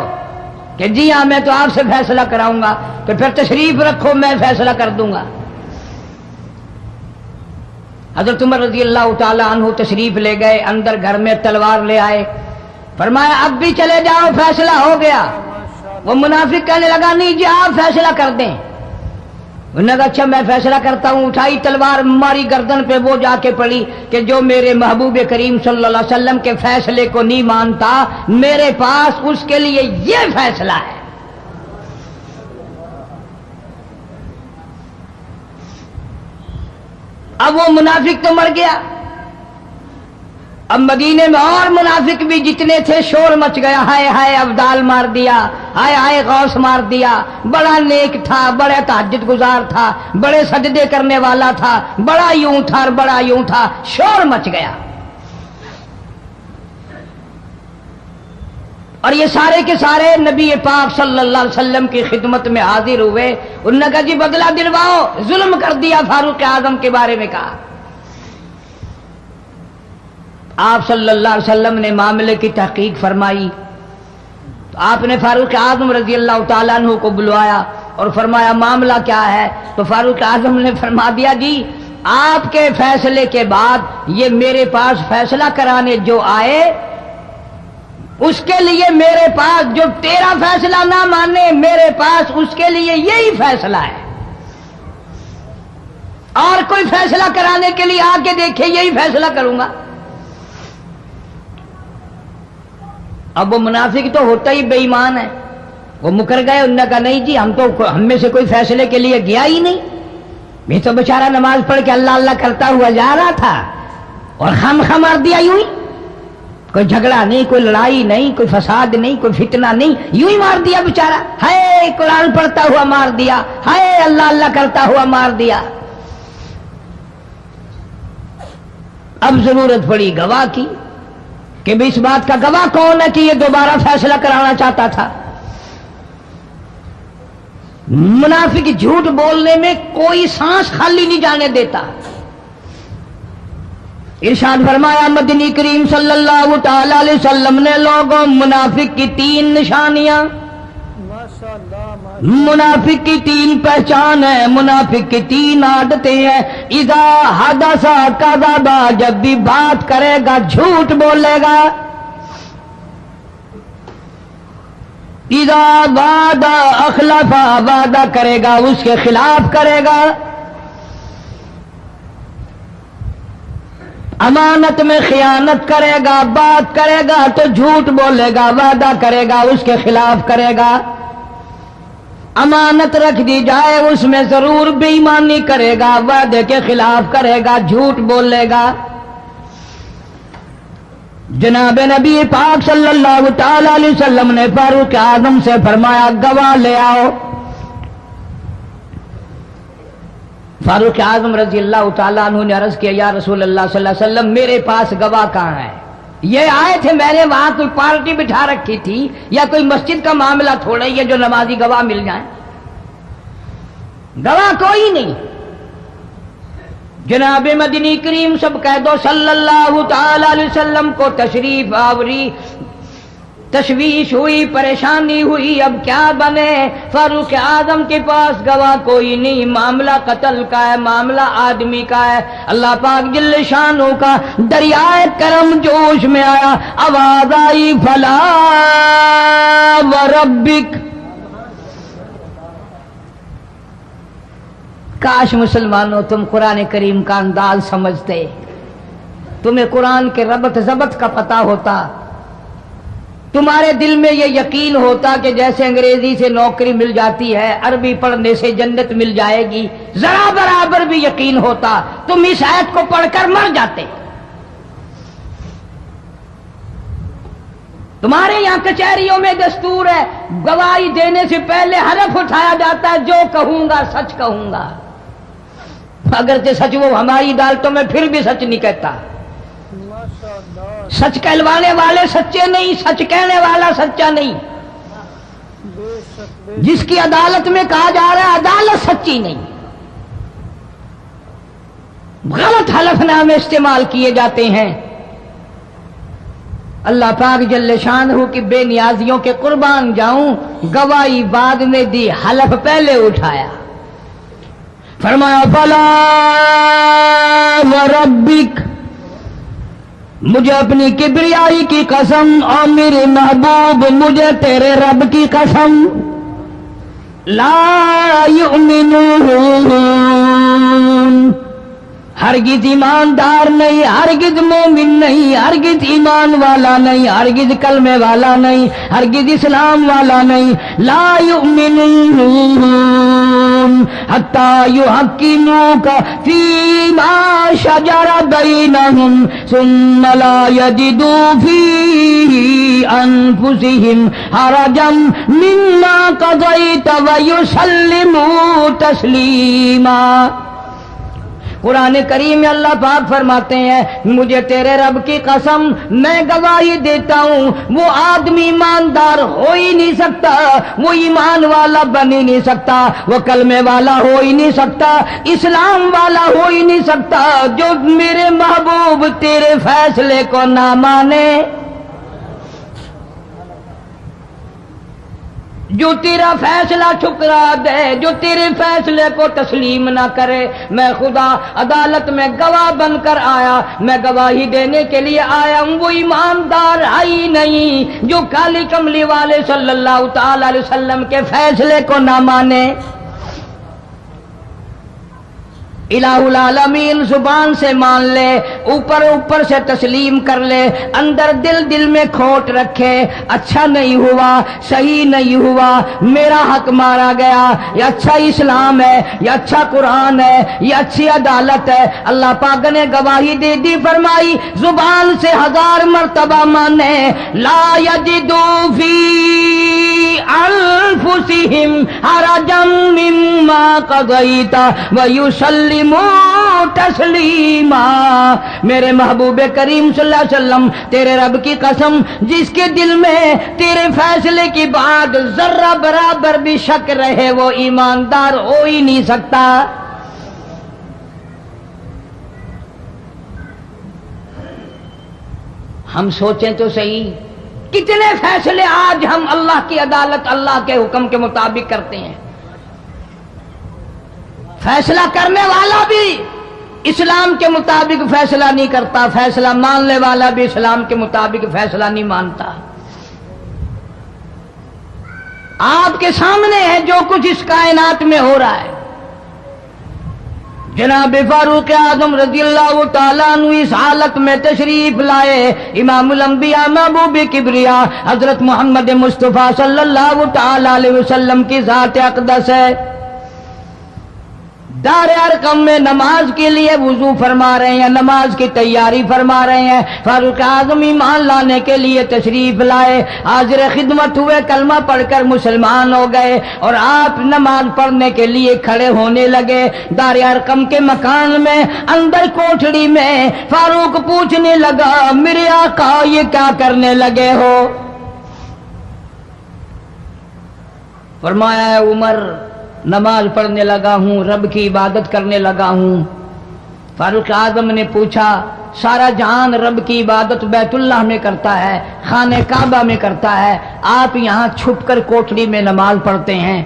کہ جی ہاں میں تو آپ سے فیصلہ کراؤں گا. تو پھر تشریف رکھو میں فیصلہ کر دوں گا. حضرت عمر رضی اللہ تعالی عنہ تشریف لے گئے اندر، گھر میں تلوار لے آئے، فرمایا اب بھی چلے جاؤ فیصلہ ہو گیا. وہ منافق کہنے لگا نہیں جی آپ فیصلہ کر دیں. انہوں نے کہا اچھا میں فیصلہ کرتا ہوں. اٹھائی تلوار، ماری گردن پہ، وہ جا کے پڑی کہ جو میرے محبوب کریم صلی اللہ علیہ وسلم کے فیصلے کو نہیں مانتا میرے پاس اس کے لیے یہ فیصلہ ہے. اب وہ منافق تو مر گیا. اب مدینے میں اور منافق بھی جتنے تھے شور مچ گیا، ہائے ہائے ابدال مار دیا، ہائے ہائے غوث مار دیا. بڑا نیک تھا، بڑا تہجد گزار تھا، بڑے سجدے کرنے والا تھا، بڑا یوں تھا اور بڑا یوں تھا. شور مچ گیا. اور یہ سارے کے سارے نبی پاک صلی اللہ علیہ وسلم کی خدمت میں حاضر ہوئے. انہوں نے کہا جی بدلہ دلواؤ، ظلم کر دیا فاروق اعظم کے بارے میں. کہا آپ صلی اللہ علیہ وسلم نے معاملے کی تحقیق فرمائی تو آپ نے فاروق اعظم رضی اللہ تعالیٰ عنہ کو بلوایا اور فرمایا معاملہ کیا ہے؟ تو فاروق اعظم نے فرما دیا جی آپ کے فیصلے کے بعد یہ میرے پاس فیصلہ کرانے جو آئے اس کے لیے میرے پاس، جو تیرا فیصلہ نہ مانے میرے پاس اس کے لیے یہی فیصلہ ہے. اور کوئی فیصلہ کرانے کے لیے آ کے دیکھے یہی فیصلہ کروں گا. اب وہ منافق تو ہوتا ہی بے ایمان ہے. وہ مکر گئے, انہوں نے کہا نہیں جی ہم میں سے کوئی فیصلے کے لیے گیا ہی نہیں. میں تو بیچارہ نماز پڑھ کے اللہ اللہ کرتا ہوا جا رہا تھا اور خام مار دیا یوں ہی. کوئی جھگڑا نہیں, کوئی لڑائی نہیں, کوئی فساد نہیں, کوئی فتنہ نہیں, یوں ہی مار دیا بیچارہ. ہائے قرآن پڑھتا ہوا مار دیا, ہائے اللہ اللہ کرتا ہوا مار دیا. اب ضرورت پڑی گواہ کی کہ بھی اس بات کا گواہ کون ہے کہ یہ دوبارہ فیصلہ کرانا چاہتا تھا. منافق جھوٹ بولنے میں کوئی سانس خالی نہیں جانے دیتا. ارشاد فرمایا مدنی کریم صلی اللہ تعالی علیہ وسلم نے لوگوں منافق کی 3 نشانیاں, منافق کی 3 پہچان ہے, منافق کی 3 عادتیں ہیں. اذا حدث کذب, جب بھی بات کرے گا جھوٹ بولے گا. اذا وعد اخلف, وعدہ کرے گا اس کے خلاف کرے گا. امانت میں خیانت کرے گا, بات کرے گا تو جھوٹ بولے گا, وعدہ کرے گا اس کے خلاف کرے گا. امانت رکھ دی جائے اس میں ضرور بے ایمانی کرے گا, وعدے کے خلاف کرے گا, جھوٹ بولے گا. جناب نبی پاک صلی اللہ تعالی علیہ وسلم نے فاروق اعظم سے فرمایا گواہ لے آؤ. فاروق اعظم رضی اللہ تعالیٰ عنہ نے عرض کیا یا رسول اللہ صلی اللہ علیہ وسلم میرے پاس گواہ کہاں ہے؟ یہ آئے تھے, میں نے وہاں کوئی پارٹی بٹھا رکھی تھی یا کوئی مسجد کا معاملہ تھوڑا ہی ہے جو نمازی گواہ مل جائیں. گواہ کوئی نہیں. جناب مدنی کریم سب کہہ دو صلی اللہ تعالی علیہ وسلم کو تشریف آوری, تشویش ہوئی, پریشانی ہوئی, اب کیا بنے؟ فاروق اعظم کے پاس گواہ کوئی نہیں, معاملہ قتل کا ہے, معاملہ آدمی کا ہے. اللہ پاک جل شانہ کا دریائے کرم جوش میں آیا, آواز آئی فلا وربک. کاش مسلمانوں تم قرآن کریم کا انداز سمجھتے, تمہیں قرآن کے ربط ضبط کا پتہ ہوتا, تمہارے دل میں یہ یقین ہوتا کہ جیسے انگریزی سے نوکری مل جاتی ہے, عربی پڑھنے سے جنت مل جائے گی, ذرا برابر بھی یقین ہوتا تم اس آیت کو پڑھ کر مر جاتے. تمہارے یہاں کچہریوں میں دستور ہے گواہی دینے سے پہلے حرف اٹھایا جاتا ہے, جو کہوں گا سچ کہوں گا. اگرچہ سچ وہ ہماری عدالتوں میں پھر بھی سچ نہیں کہتا. سچ کہلوانے والے سچے نہیں, سچ کہنے والا سچا نہیں. جس کی عدالت میں کہا جا رہا ہے عدالت سچی نہیں, غلط حلف نامے استعمال کیے جاتے ہیں. اللہ پاک جل شانہ کی بے نیازیوں کے قربان جاؤں, گواہی بعد میں دی, حلف پہلے اٹھایا. فرمایا فلا وربک, مجھے اپنی کبریائی کی قسم اور میرے محبوب مجھے تیرے رب کی قسم, لا یؤمنون, ہرگز ایماندار نہیں, ہرگز مومن نہیں, ہرگز ایمان والا نہیں, ہرگز کلمے والا نہیں, ہرگز اسلام والا نہیں. لا یؤمنون حتی یحکموک فیما شجر بینہم ثم لا یجدوا فی انفسہم حرجا مما قضیت ویسلموا تسلیما. قرآن کریم میں اللہ پاک فرماتے ہیں مجھے تیرے رب کی قسم میں گواہی دیتا ہوں وہ آدمی ایماندار ہو ہی نہیں سکتا, وہ ایمان والا بن ہی نہیں سکتا, وہ کلمے والا ہو ہی نہیں سکتا, اسلام والا ہو ہی نہیں سکتا جو میرے محبوب تیرے فیصلے کو نہ مانے, جو تیرا فیصلہ ٹھکرا دے, جو تیرے فیصلے کو تسلیم نہ کرے. میں خدا عدالت میں گواہ بن کر آیا, میں گواہی دینے کے لیے آیا ہوں, وہ ایماندار ہی نہیں جو کالی کملی والے صلی اللہ تعالی علیہ وسلم کے فیصلے کو نہ مانے. الہ العالمین زبان سے مان لے، اوپر اوپر سے تسلیم کر لے، اندر دل میں کھوٹ رکھے، اچھا نہیں ہوا، صحیح نہیں ہوا، میرا حق مارا گیا، یہ اچھا اسلام ہے، یہ اچھا قرآن ہے، یہ اچھی عدالت ہے۔ اللہ پاک نے گواہی دے دی، فرمائی زبان سے 1000 مرتبہ مانے، لا یجدو فی انفسہم حرجا مما قضیت ویسلموا تسلیما۔ میرے محبوب کریم صلی اللہ علیہ وسلم، تیرے رب کی قسم، جس کے دل میں تیرے فیصلے کی بات ذرہ برابر بھی شک رہے وہ ایماندار ہو ہی نہیں سکتا۔ ہم سوچیں تو صحیح، کتنے فیصلے آج ہم اللہ کی عدالت، اللہ کے حکم کے مطابق کرتے ہیں۔ فیصلہ کرنے والا بھی اسلام کے مطابق فیصلہ نہیں کرتا، فیصلہ ماننے والا بھی اسلام کے مطابق فیصلہ نہیں مانتا۔ آپ کے سامنے ہے جو کچھ اس کائنات میں ہو رہا ہے۔ جناب فاروق اعظم رضی اللہ تعالیٰ عنہ اس حالت میں تشریف لائے، امام الانبیاء محبوب کبریا حضرت محمد مصطفیٰ صلی اللہ تعالیٰ علیہ وسلم کی ذات اقدس ہے۔ دار ارقم میں نماز کے لیے وضو فرما رہے ہیں، نماز کی تیاری فرما رہے ہیں۔ فاروق اعظم ایمان لانے کے لیے تشریف لائے، حاضر خدمت ہوئے، کلمہ پڑھ کر مسلمان ہو گئے، اور آپ نماز پڑھنے کے لیے کھڑے ہونے لگے۔ دار ارقم کے مکان میں اندر کوٹھڑی میں فاروق پوچھنے لگا، میرے آقا یہ کیا کرنے لگے ہو؟ فرمایا ہے عمر، نماز پڑھنے لگا ہوں، رب کی عبادت کرنے لگا ہوں۔ فاروق اعظم نے پوچھا، سارا جہان رب کی عبادت بیت اللہ میں کرتا ہے، خانہ کعبہ میں کرتا ہے، آپ یہاں چھپ کر کوٹھڑی میں نماز پڑھتے ہیں؟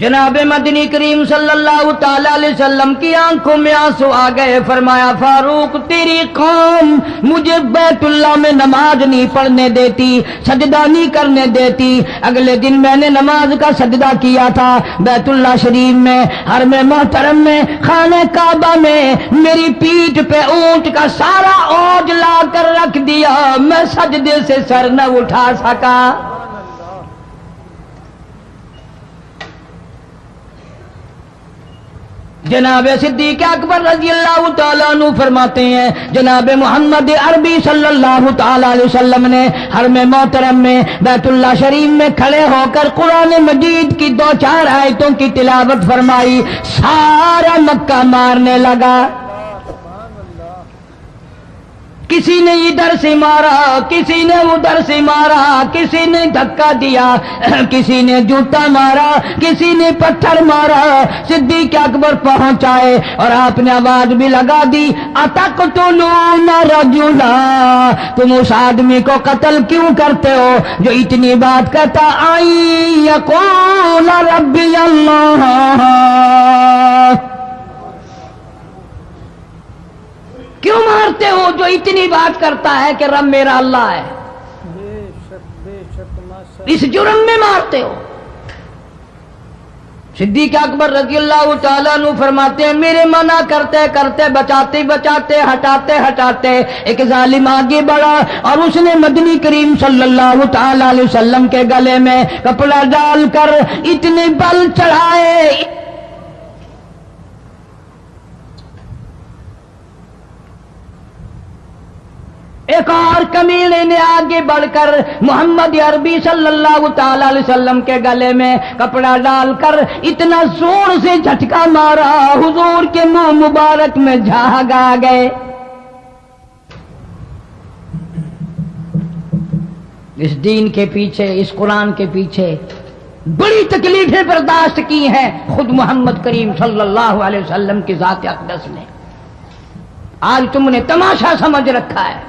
جناب مدنی کریم صلی اللہ تعالی علیہ وسلم کی آنکھوں میں آنسو آ گئے۔ فرمایا فاروق، تیری قوم مجھے بیت اللہ میں نماز نہیں پڑھنے دیتی، سجدہ نہیں کرنے دیتی۔ اگلے دن میں نے نماز کا سجدہ کیا تھا بیت اللہ شریف میں، حرم محترم میں، خانہ کعبہ میں، میری پیٹھ پہ اونٹ کا سارا اوج لا کر رکھ دیا، میں سجدے سے سر نہ اٹھا سکا۔ جناب صدیق اکبر رضی اللہ تعالیٰ عنہ فرماتے ہیں، جناب محمد عربی صلی اللہ تعالیٰ علیہ وسلم نے حرم محترم میں بیت اللہ شریف میں کھڑے ہو کر قرآن مجید کی 2-4 آیتوں کی تلاوت فرمائی، سارا مکہ مارنے لگا۔ کسی نے ادھر سے مارا، کسی نے ادھر سے مارا، کسی نے دھکا دیا، کسی نے جوتا مارا، کسی نے پتھر مارا۔ صدیق اکبر پہنچائے اور آپ نے آواز بھی لگا دی، اتقتلون رجلا، تم اس آدمی کو قتل کیوں کرتے ہو جو اتنی بات کہتا، آئی یقول ربی اللہ، کیوں مارتے ہو جو اتنی بات کرتا ہے کہ رب میرا اللہ ہے؟ اس جرم میں مارتے ہو۔ صدیق اکبر رضی اللہ تعالیٰ عنہ فرماتے ہیں، میرے منع کرتے کرتے، بچاتے بچاتے، ہٹاتے ہٹاتے ایک ظالم آگے بڑھا اور اس نے مدنی کریم صلی اللہ تعالیٰ علیہ وسلم کے گلے میں کپڑا ڈال کر اتنے بل چڑھائے۔ ایک اور کمینے نے آگے بڑھ کر محمد عربی صلی اللہ تعالی علیہ وسلم کے گلے میں کپڑا ڈال کر اتنا زور سے جھٹکا مارا، حضور کے منہ مبارک میں جھاگ آ گئے۔ اس دین کے پیچھے، اس قرآن کے پیچھے بڑی تکلیفیں برداشت کی ہیں خود محمد کریم صلی اللہ علیہ وسلم کی ذات اقدس نے۔ آج تم نے تماشا سمجھ رکھا ہے۔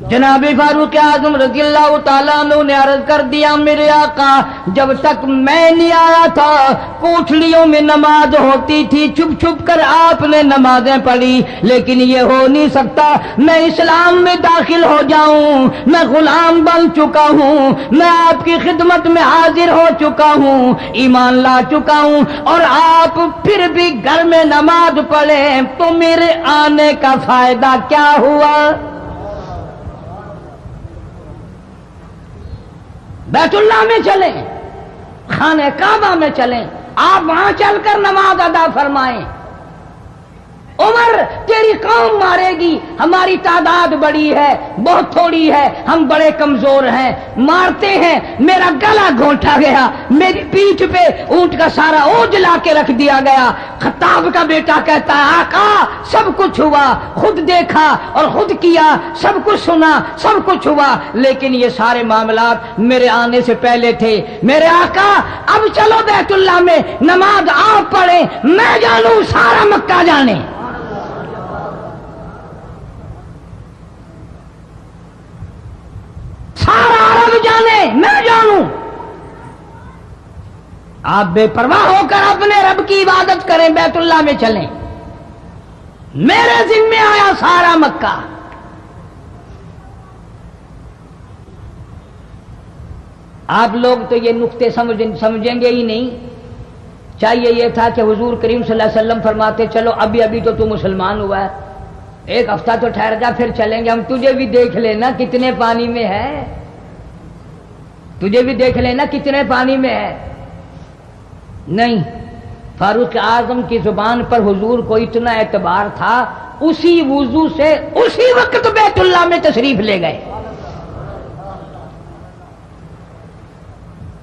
جناب فاروق اعظم رضی اللہ تعالیٰ عنہ نے عرض کر دیا میرے آقا جب تک میں نہیں آیا تھا کوٹھلیوں میں نماز ہوتی تھی چھپ چھپ کر آپ نے نمازیں پڑھی لیکن یہ ہو نہیں سکتا میں اسلام میں داخل ہو جاؤں میں غلام بن چکا ہوں میں آپ کی خدمت میں حاضر ہو چکا ہوں ایمان لا چکا ہوں اور آپ پھر بھی گھر میں نماز پڑھیں تو میرے آنے کا فائدہ کیا ہوا بیت اللہ میں چلیں خانہ کعبہ میں چلیں آپ وہاں چل کر نماز ادا فرمائیں عمر تیری قوم مارے گی ہماری تعداد بڑی ہے بہت تھوڑی ہے ہم بڑے کمزور ہیں مارتے ہیں میرا گلا گھونٹا گیا میری پیٹھ پہ اونٹ کا سارا اوج لا کے رکھ دیا گیا خطاب کا بیٹا کہتا ہے آقا سب کچھ ہوا خود دیکھا اور خود کیا سب کچھ سنا سب کچھ ہوا لیکن یہ سارے معاملات میرے آنے سے پہلے تھے میرے آقا اب چلو بیت اللہ میں نماز آپ پڑھیں میں جانوں سارا مکہ جانے سارا عرب جانے میں جانوں آپ بے پرواہ ہو کر اپنے رب کی عبادت کریں بیت اللہ میں چلیں میرے ذمہ آیا سارا مکہ آپ لوگ تو یہ نقطے سمجھیں گے ہی نہیں چاہیے یہ تھا کہ حضور کریم صلی اللہ علیہ وسلم فرماتے چلو ابھی تو مسلمان ہوا ہے ایک ہفتہ تو ٹھہر جا پھر چلیں گے ہم تجھے بھی دیکھ لینا کتنے پانی میں ہے تجھے بھی دیکھ لینا کتنے پانی میں ہے نہیں فاروق اعظم کی زبان پر حضور کو اتنا اعتبار تھا اسی وضو سے اسی وقت بیت اللہ میں تشریف لے گئے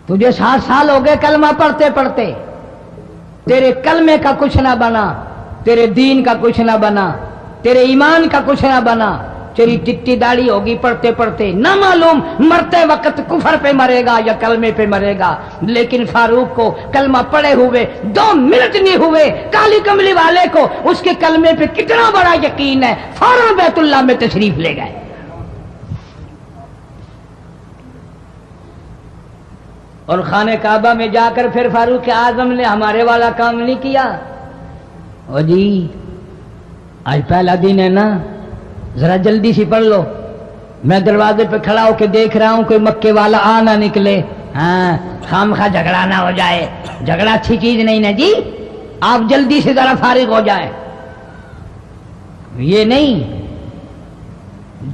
تجھے 7 سال ہو گئے کلمہ پڑھتے پڑھتے تیرے کلمے کا کچھ نہ بنا تیرے دین کا کچھ نہ بنا تیرے ایمان کا کچھ نہ بنا تیری ٹٹی داڑھی ہوگی پڑھتے پڑھتے نہ معلوم مرتے وقت کفر پہ مرے گا یا کلمے پہ مرے گا لیکن فاروق کو کلمہ پڑھے ہوئے 2 منٹ نہیں ہوئے کالی کملی والے کو اس کے کلمے پہ کتنا بڑا یقین ہے فوراً بیت اللہ میں تشریف لے گئے اور خانہ کعبہ میں جا کر پھر فاروق اعظم نے ہمارے والا کام نہیں کیا او جی آج پہلا دن ہے نا ذرا جلدی سے پڑھ لو میں دروازے پہ کھڑا ہو کے دیکھ رہا ہوں کوئی مکے والا آ نہ نکلے ہاں خامخواہ جھگڑا نہ ہو جائے جھگڑا اچھی چیز نہیں نا جی آپ جلدی سے ذرا فارغ ہو جائیں یہ نہیں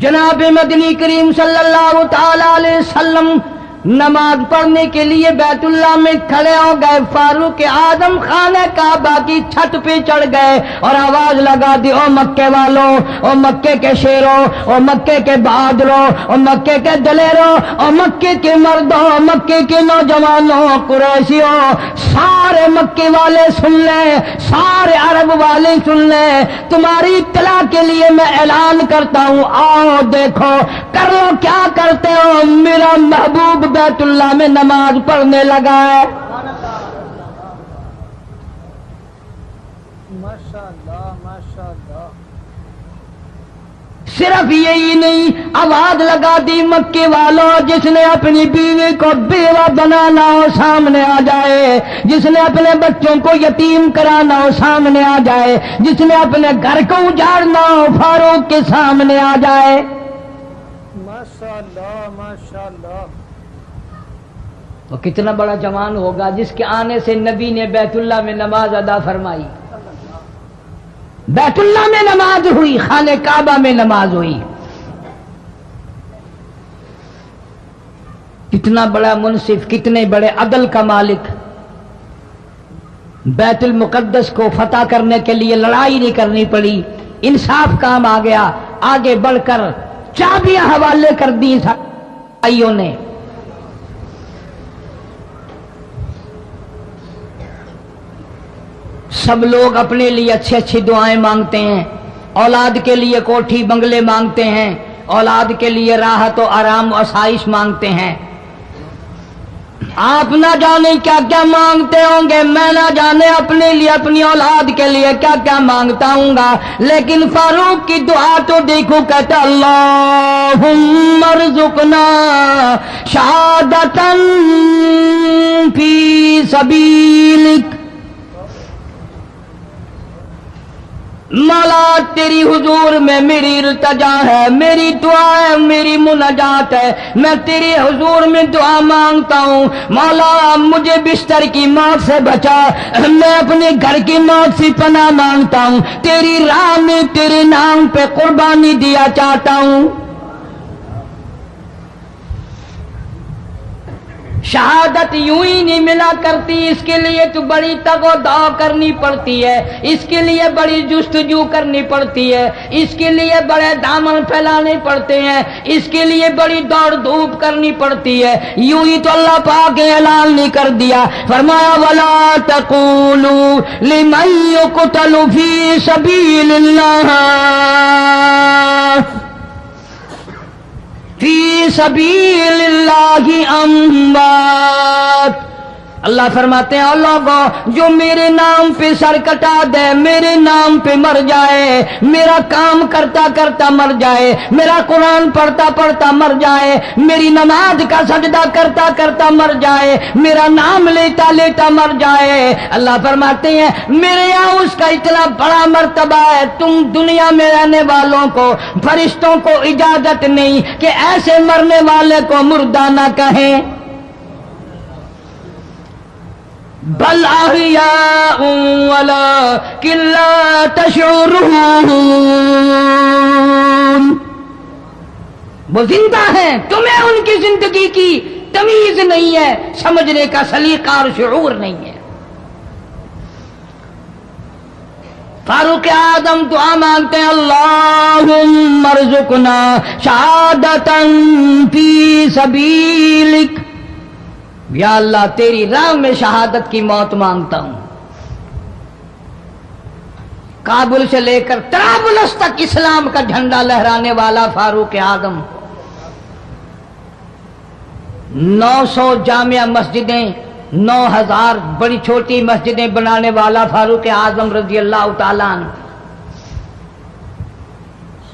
جناب مدنی کریم صلی اللہ تعالی علیہ وسلم نماز پڑھنے کے لیے بیت اللہ میں کھڑے ہو گئے فاروق اعظم خانہ کعبہ کی چھت پہ چڑھ گئے اور آواز لگا دی او مکے والوں او مکے کے شیروں او مکے کے بہادروں او مکے کے دلیروں او مکے کے مردوں مکے کے نوجوانوں قریشیوں سارے مکے والے سن لیں سارے عرب والے سن لیں تمہاری اطلاع کے لیے میں اعلان کرتا ہوں آؤ دیکھو کر لو کیا کرتے ہو میرا محبوب بیت اللہ میں نماز پڑھنے لگا ہے صرف یہی نہیں آواز لگا دی مکے والوں جس نے اپنی بیوی کو بیوہ بنانا ہو سامنے آ جائے جس نے اپنے بچوں کو یتیم کرانا ہو سامنے آ جائے جس نے اپنے گھر کو اجاڑنا ہو فاروق کے سامنے آ جائے ماشاءاللہ ماشاءاللہ وہ کتنا بڑا جوان ہوگا جس کے آنے سے نبی نے بیت اللہ میں نماز ادا فرمائی بیت اللہ میں نماز ہوئی خانہ کعبہ میں نماز ہوئی کتنا بڑا منصف کتنے بڑے عدل کا مالک بیت المقدس کو فتح کرنے کے لیے لڑائی نہیں کرنی پڑی انصاف کام آ گیا آگے بڑھ کر چابیاں حوالے کر دی بھائیوں نے سب لوگ اپنے لیے اچھی اچھی دعائیں مانگتے ہیں اولاد کے لیے کوٹھی بنگلے مانگتے ہیں اولاد کے لیے راحت و آرام و آسائش مانگتے ہیں آپ نہ جانے کیا کیا مانگتے ہوں گے، میں نہ جانے اپنے لیے اپنی اولاد کے لیے کیا کیا مانگتا ہوں گا، لیکن فاروق کی دعا تو دیکھو، کہتا اللہم ارزقنا شہادتاً فی سبیلک، مولا تیری حضور میں میری التجا ہے، میری دعا ہے، میری مناجات ہے، میں تیری حضور میں دعا مانگتا ہوں، مولا مجھے بستر کی موت سے بچا، میں اپنے گھر کی موت سے پناہ مانگتا ہوں، تیری راہ میں تیرے نام پہ قربانی دیا چاہتا ہوں۔ شہادت یوں ہی نہیں ملا کرتی، اس کے لیے تو بڑی تگ و دو کرنی پڑتی ہے، اس کے لیے بڑی جستجو کرنی پڑتی ہے، اس کے لیے بڑے دامن پھیلانے پڑتے ہیں، اس کے لیے بڑی دوڑ دھوپ کرنی پڑتی ہے، یوں ہی تو اللہ پاک نے اعلان نہیں کر دیا، فرمایا وَلَا تَقُولُوا لِمَن يُقْتَلُ فِي سَبِيلِ اللَّهِ فی سبیل اللہ اموات، اللہ فرماتے ہیں لوگوں جو میرے نام پہ سر کٹا دے، میرے نام پہ مر جائے، میرا کام کرتا کرتا مر جائے، میرا قرآن پڑھتا پڑھتا مر جائے، میری نماز کا سجدہ کرتا کرتا مر جائے، میرا نام لیتا لیتا مر جائے، اللہ فرماتے ہیں میرے یہاں اس کا اتنا بڑا مرتبہ ہے، تم دنیا میں رہنے والوں کو، فرشتوں کو اجازت نہیں کہ ایسے مرنے والے کو مردہ نہ کہیں، بل احیاء ولکن لا تشعرون، وہ زندہ ہیں، تمہیں ان کی زندگی کی تمیز نہیں ہے، سمجھنے کا سلیقہ اور شعور نہیں ہے۔ فاروق اعظم دعا مانگتے ہیں اللہم ارزقنا شہادتاً فی سبیلک، یا اللہ تیری راہ میں شہادت کی موت مانگتا ہوں۔ کابل سے لے کر طرابلس تک اسلام کا جھنڈا لہرانے والا فاروق اعظم، 900 جامع مسجدیں، 9000 بڑی چھوٹی مسجدیں بنانے والا فاروق اعظم رضی اللہ تعالیٰ عنہ،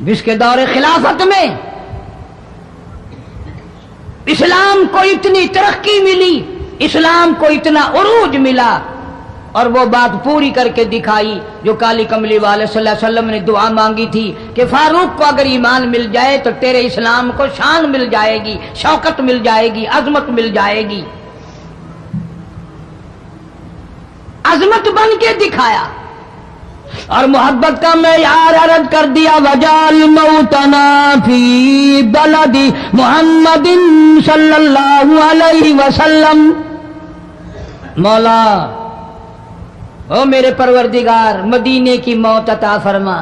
جس کے دور خلافت میں اسلام کو اتنی ترقی ملی، اسلام کو اتنا عروج ملا، اور وہ بات پوری کر کے دکھائی جو کالی کملی والے صلی اللہ علیہ وسلم نے دعا مانگی تھی کہ فاروق کو اگر ایمان مل جائے تو تیرے اسلام کو شان مل جائے گی، شوکت مل جائے گی، عظمت مل جائے گی، عظمت بن کے دکھایا، اور محبت کا معیار عرض کر دیا وجعل موتنا فی بلد محمد صلی اللہ علیہ وسلم، مولا او میرے پروردگار مدینے کی موت عطا فرما،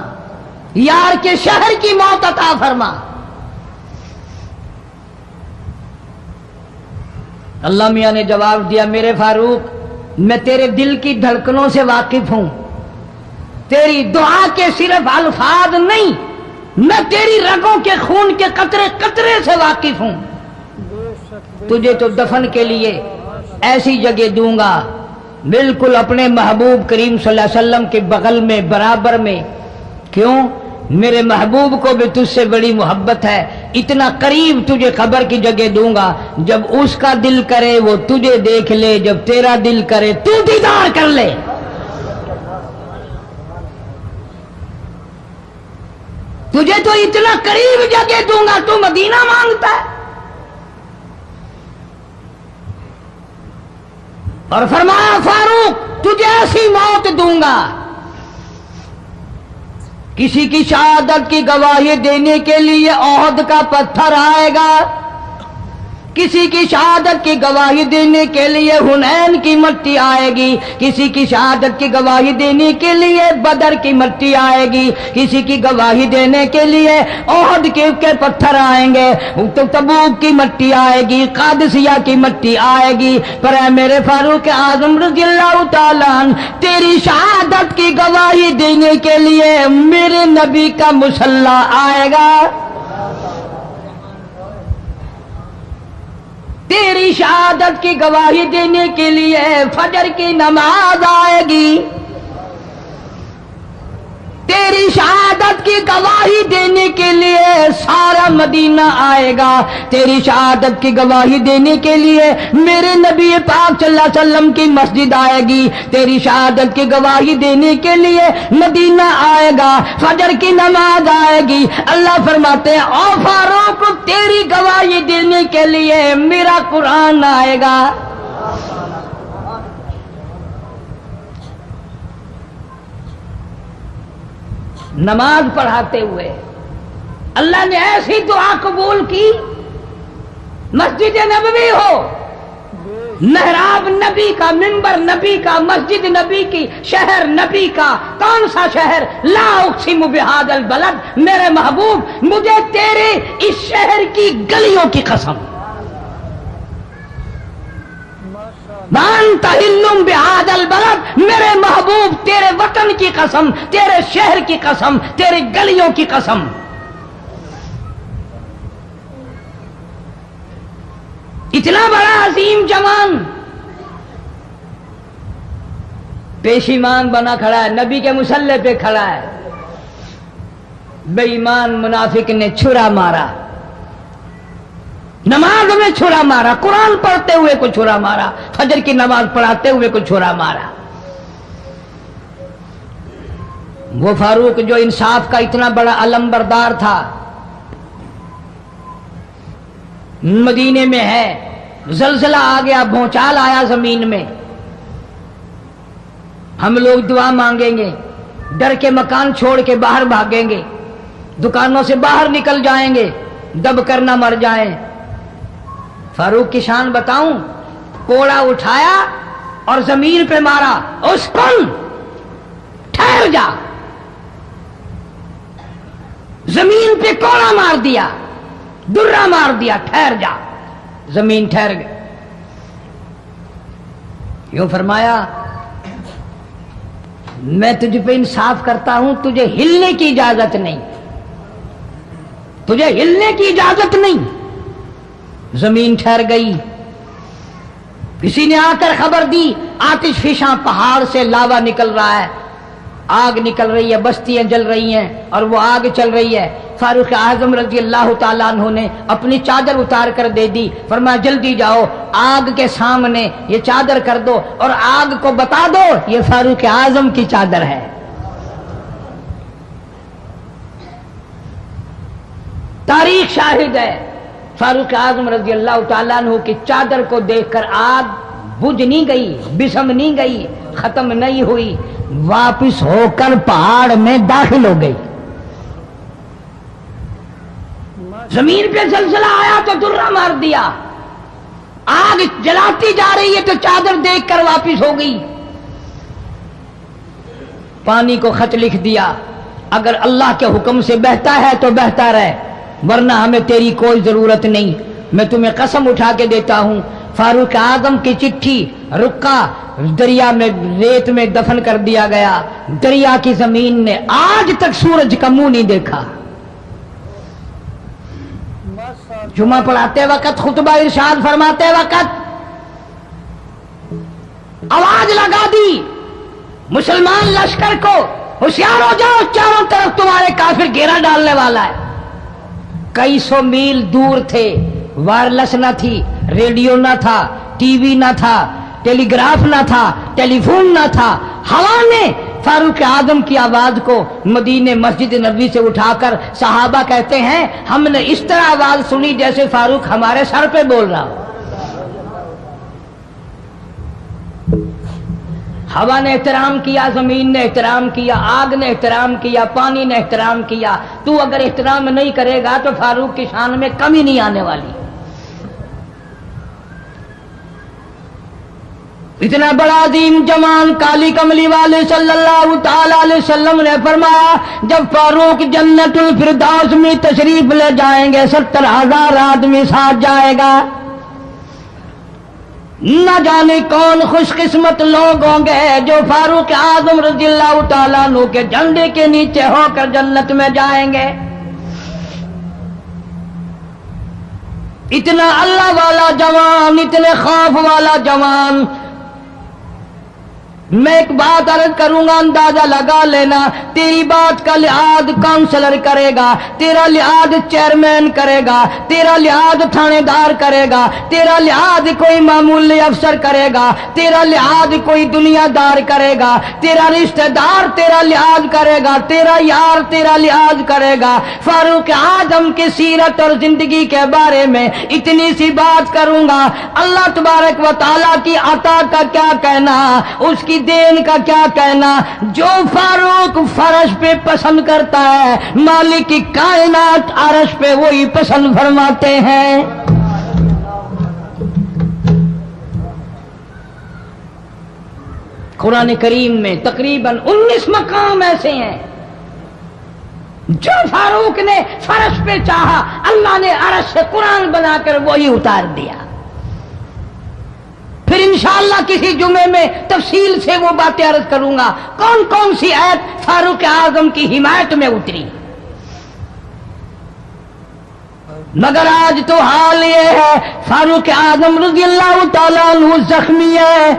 یار کے شہر کی موت عطا فرما۔ اللہ میاں نے جواب دیا میرے فاروق میں تیرے دل کی دھڑکنوں سے واقف ہوں، تیری دعا کے صرف الفاظ نہیں، میں تیری رگوں کے خون کے قطرے قطرے سے واقف ہوں، تجھے تو دفن کے لیے ایسی جگہ دوں گا بالکل اپنے محبوب کریم صلی اللہ علیہ وسلم کے بغل میں برابر میں، کیوں؟ میرے محبوب کو بھی تجھ سے بڑی محبت ہے، اتنا قریب تجھے قبر کی جگہ دوں گا، جب اس کا دل کرے وہ تجھے دیکھ لے، جب تیرا دل کرے تو دیدار کر لے۔ تجھے تو اتنا قریب جگہ دوں گا، تو مدینہ مانگتا ہے۔ اور فرمایا فاروق تجھے ایسی موت دوں گا، کسی کی شہادت کی گواہی دینے کے لیے احد کا پتھر آئے گا، کسی کی شہادت کی گواہی دینے کے لیے حنین کی مٹی آئے گی، کسی کی شہادت کی گواہی دینے کے لیے بدر کی مٹی آئے گی، کسی کی گواہی دینے کے لیے احد کے پتھر آئیں گے، تو تبوک کی مٹی آئے گی، قادسیہ کی مٹی آئے گی، پر اے میرے فاروق اعظم رضی اللہ تعالیٰ عنہ تیری شہادت کی گواہی دینے کے لیے میرے نبی کا مصلی آئے گا۔ تیری شہادت کی گواہی دینے کے لیے فجر کی نماز آئے گی، تیری شہادت کی گواہی دینے کے لیے سارا مدینہ آئے گا، تیری شہادت کی گواہی دینے کے لیے میرے نبی پاک صلی اللہ علیہ وسلم کی مسجد آئے گی، تیری شہادت کی گواہی دینے کے لیے مدینہ آئے گا، فجر کی نماز آئے گی۔ اللہ فرماتے ہیں او فاروق تیری گواہی دینے کے لیے میرا قرآن آئے گا۔ نماز پڑھاتے ہوئے اللہ نے ایسی دعا قبول کی، مسجد نبوی ہو، محراب نبی کا، منبر نبی کا، مسجد نبی کی، شہر نبی کا، کون سا شہر؟ لا اقسم بہذا البلد، میرے محبوب مجھے تیرے اس شہر کی گلیوں کی قسم، وانت حل بہذا البلد، میرے محبوب تیرے وطن کی قسم، تیرے شہر کی قسم، تیرے گلیوں کی قسم۔ اتنا بڑا عظیم جوان پیشیمان بنا کھڑا ہے، نبی کے مسلح پہ کھڑا ہے، بے ایمان منافق نے چھرا مارا، نماز میں چھرا مارا، قرآن پڑھتے ہوئے کو چھرا مارا، فجر کی نماز پڑھاتے ہوئے کو چھرا مارا۔ وہ فاروق جو انصاف کا اتنا بڑا علم بردار تھا، مدینے میں ہے، زلزلہ آ گیا، بھونچال آیا زمین میں، ہم لوگ دعا مانگیں گے، ڈر کے مکان چھوڑ کے باہر بھاگیں گے، دکانوں سے باہر نکل جائیں گے، دب کر نہ مر جائیں۔ فاروق کی شان بتاؤں، کوڑا اٹھایا اور زمین پہ مارا، اسکن ٹھہر جا، زمین پہ کوڑا مار دیا، درہ مار دیا، ٹھہر جا، زمین ٹھہر گئی۔ یوں فرمایا میں تجھ پہ انصاف کرتا ہوں، تجھے ہلنے کی اجازت نہیں، تجھے ہلنے کی اجازت نہیں۔ زمین ٹھہر گئی۔ کسی نے آ کر خبر دی آتش فشاں پہاڑ سے لاوا نکل رہا ہے، آگ نکل رہی ہے، بستیاں جل رہی ہیں اور وہ آگ چل رہی ہے۔ فاروق اعظم رضی اللہ تعالیٰ عنہ نے اپنی چادر اتار کر دے دی، فرمایا جلدی جاؤ آگ کے سامنے یہ چادر کر دو اور آگ کو بتا دو یہ فاروق اعظم کی چادر ہے۔ تاریخ شاہد ہے، فاروق اعظم رضی اللہ تعالیٰ عنہ کی چادر کو دیکھ کر آگ بجھ نہیں گئی، بسم نہیں گئی، ختم نہیں ہوئی، واپس ہو کر پہاڑ میں داخل ہو گئی۔ زمین پہ زلزلہ آیا تو درہ مار دیا، آگ جلاتی جا رہی ہے تو چادر دیکھ کر واپس ہو گئی۔ پانی کو خط لکھ دیا، اگر اللہ کے حکم سے بہتا ہے تو بہتا رہے، ورنہ ہمیں تیری کوئی ضرورت نہیں۔ میں تمہیں قسم اٹھا کے دیتا ہوں، فاروق اعظم کی چٹھی رکا دریا میں ریت میں دفن کر دیا گیا، دریا کی زمین نے آج تک سورج کا منہ نہیں دیکھا۔ جمعہ پڑھاتے وقت، خطبہ ارشاد فرماتے وقت آواز لگا دی مسلمان لشکر کو، ہوشیار ہو جاؤ، چاروں طرف تمہارے کافر گھیرا ڈالنے والا ہے۔ کئی سو میل دور تھے، وائرلیس نہ تھی، ریڈیو نہ تھا، ٹی وی نہ تھا، ٹیلی گراف نہ تھا، ٹیلی فون نہ تھا۔ ہوا نے فاروق اعظم کی آواز کو مدینے مسجد نبوی سے اٹھا کر، صحابہ کہتے ہیں ہم نے اس طرح آواز سنی جیسے فاروق ہمارے سر پہ بول رہا ہو۔ ہوا نے احترام کیا، زمین نے احترام کیا، آگ نے احترام کیا، پانی نے احترام کیا۔ تو اگر احترام نہیں کرے گا تو فاروق کی شان میں کمی نہیں آنے والی۔ اتنا بڑا عظیم جوان کالی کملی والے صلی اللہ تعالی علیہ وسلم نے فرمایا جب فاروق جنت الفردوس میں تشریف لے جائیں گے 70,000 آدمی ساتھ جائے گا۔ نہ جانے کون خوش قسمت لوگ ہوں گے جو فاروق اعظم رضی اللہ تعالیٰ عنہ کے جھنڈے کے نیچے ہو کر جنت میں جائیں گے۔ اتنا اللہ والا جوان، اتنے خوف والا جوان. میں ایک بات عرض کروں گا، اندازہ لگا لینا. تیری بات کا لحاظ کاؤنسلر کرے گا، تیرا لحاظ چیئرمین کرے گا، تیرا لحاظ تھانے دار کرے گا، تیرا لحاظ کوئی معمولی افسر کرے گا، تیرا لحاظ کوئی دنیا دار کرے گا، تیرا رشتہ دار تیرا لحاظ کرے گا، تیرا یار تیرا لحاظ کرے گا. فاروق اعظم کی سیرت اور زندگی کے بارے میں اتنی سی بات کروں گا. اللہ تبارک و تعالیٰ کی عطا کا کیا کہنا، اس کی دین کا کیا کہنا. جو فاروق فرش پہ پسند کرتا ہے، مالک کی کائنات عرش پہ وہی پسند فرماتے ہیں. قرآن کریم میں تقریباً 19 مقام ایسے ہیں جو فاروق نے فرش پہ چاہا، اللہ نے عرش سے قرآن بنا کر وہی اتار دیا. پھر انشاءاللہ کسی جمعے میں تفصیل سے وہ باتیں عرض کروں گا کون کون سی آیت فاروق اعظم کی حمایت میں اتری. مگر آج تو حال یہ ہے، فاروق اعظم رضی اللہ تعالیٰ عنہ زخمی ہے،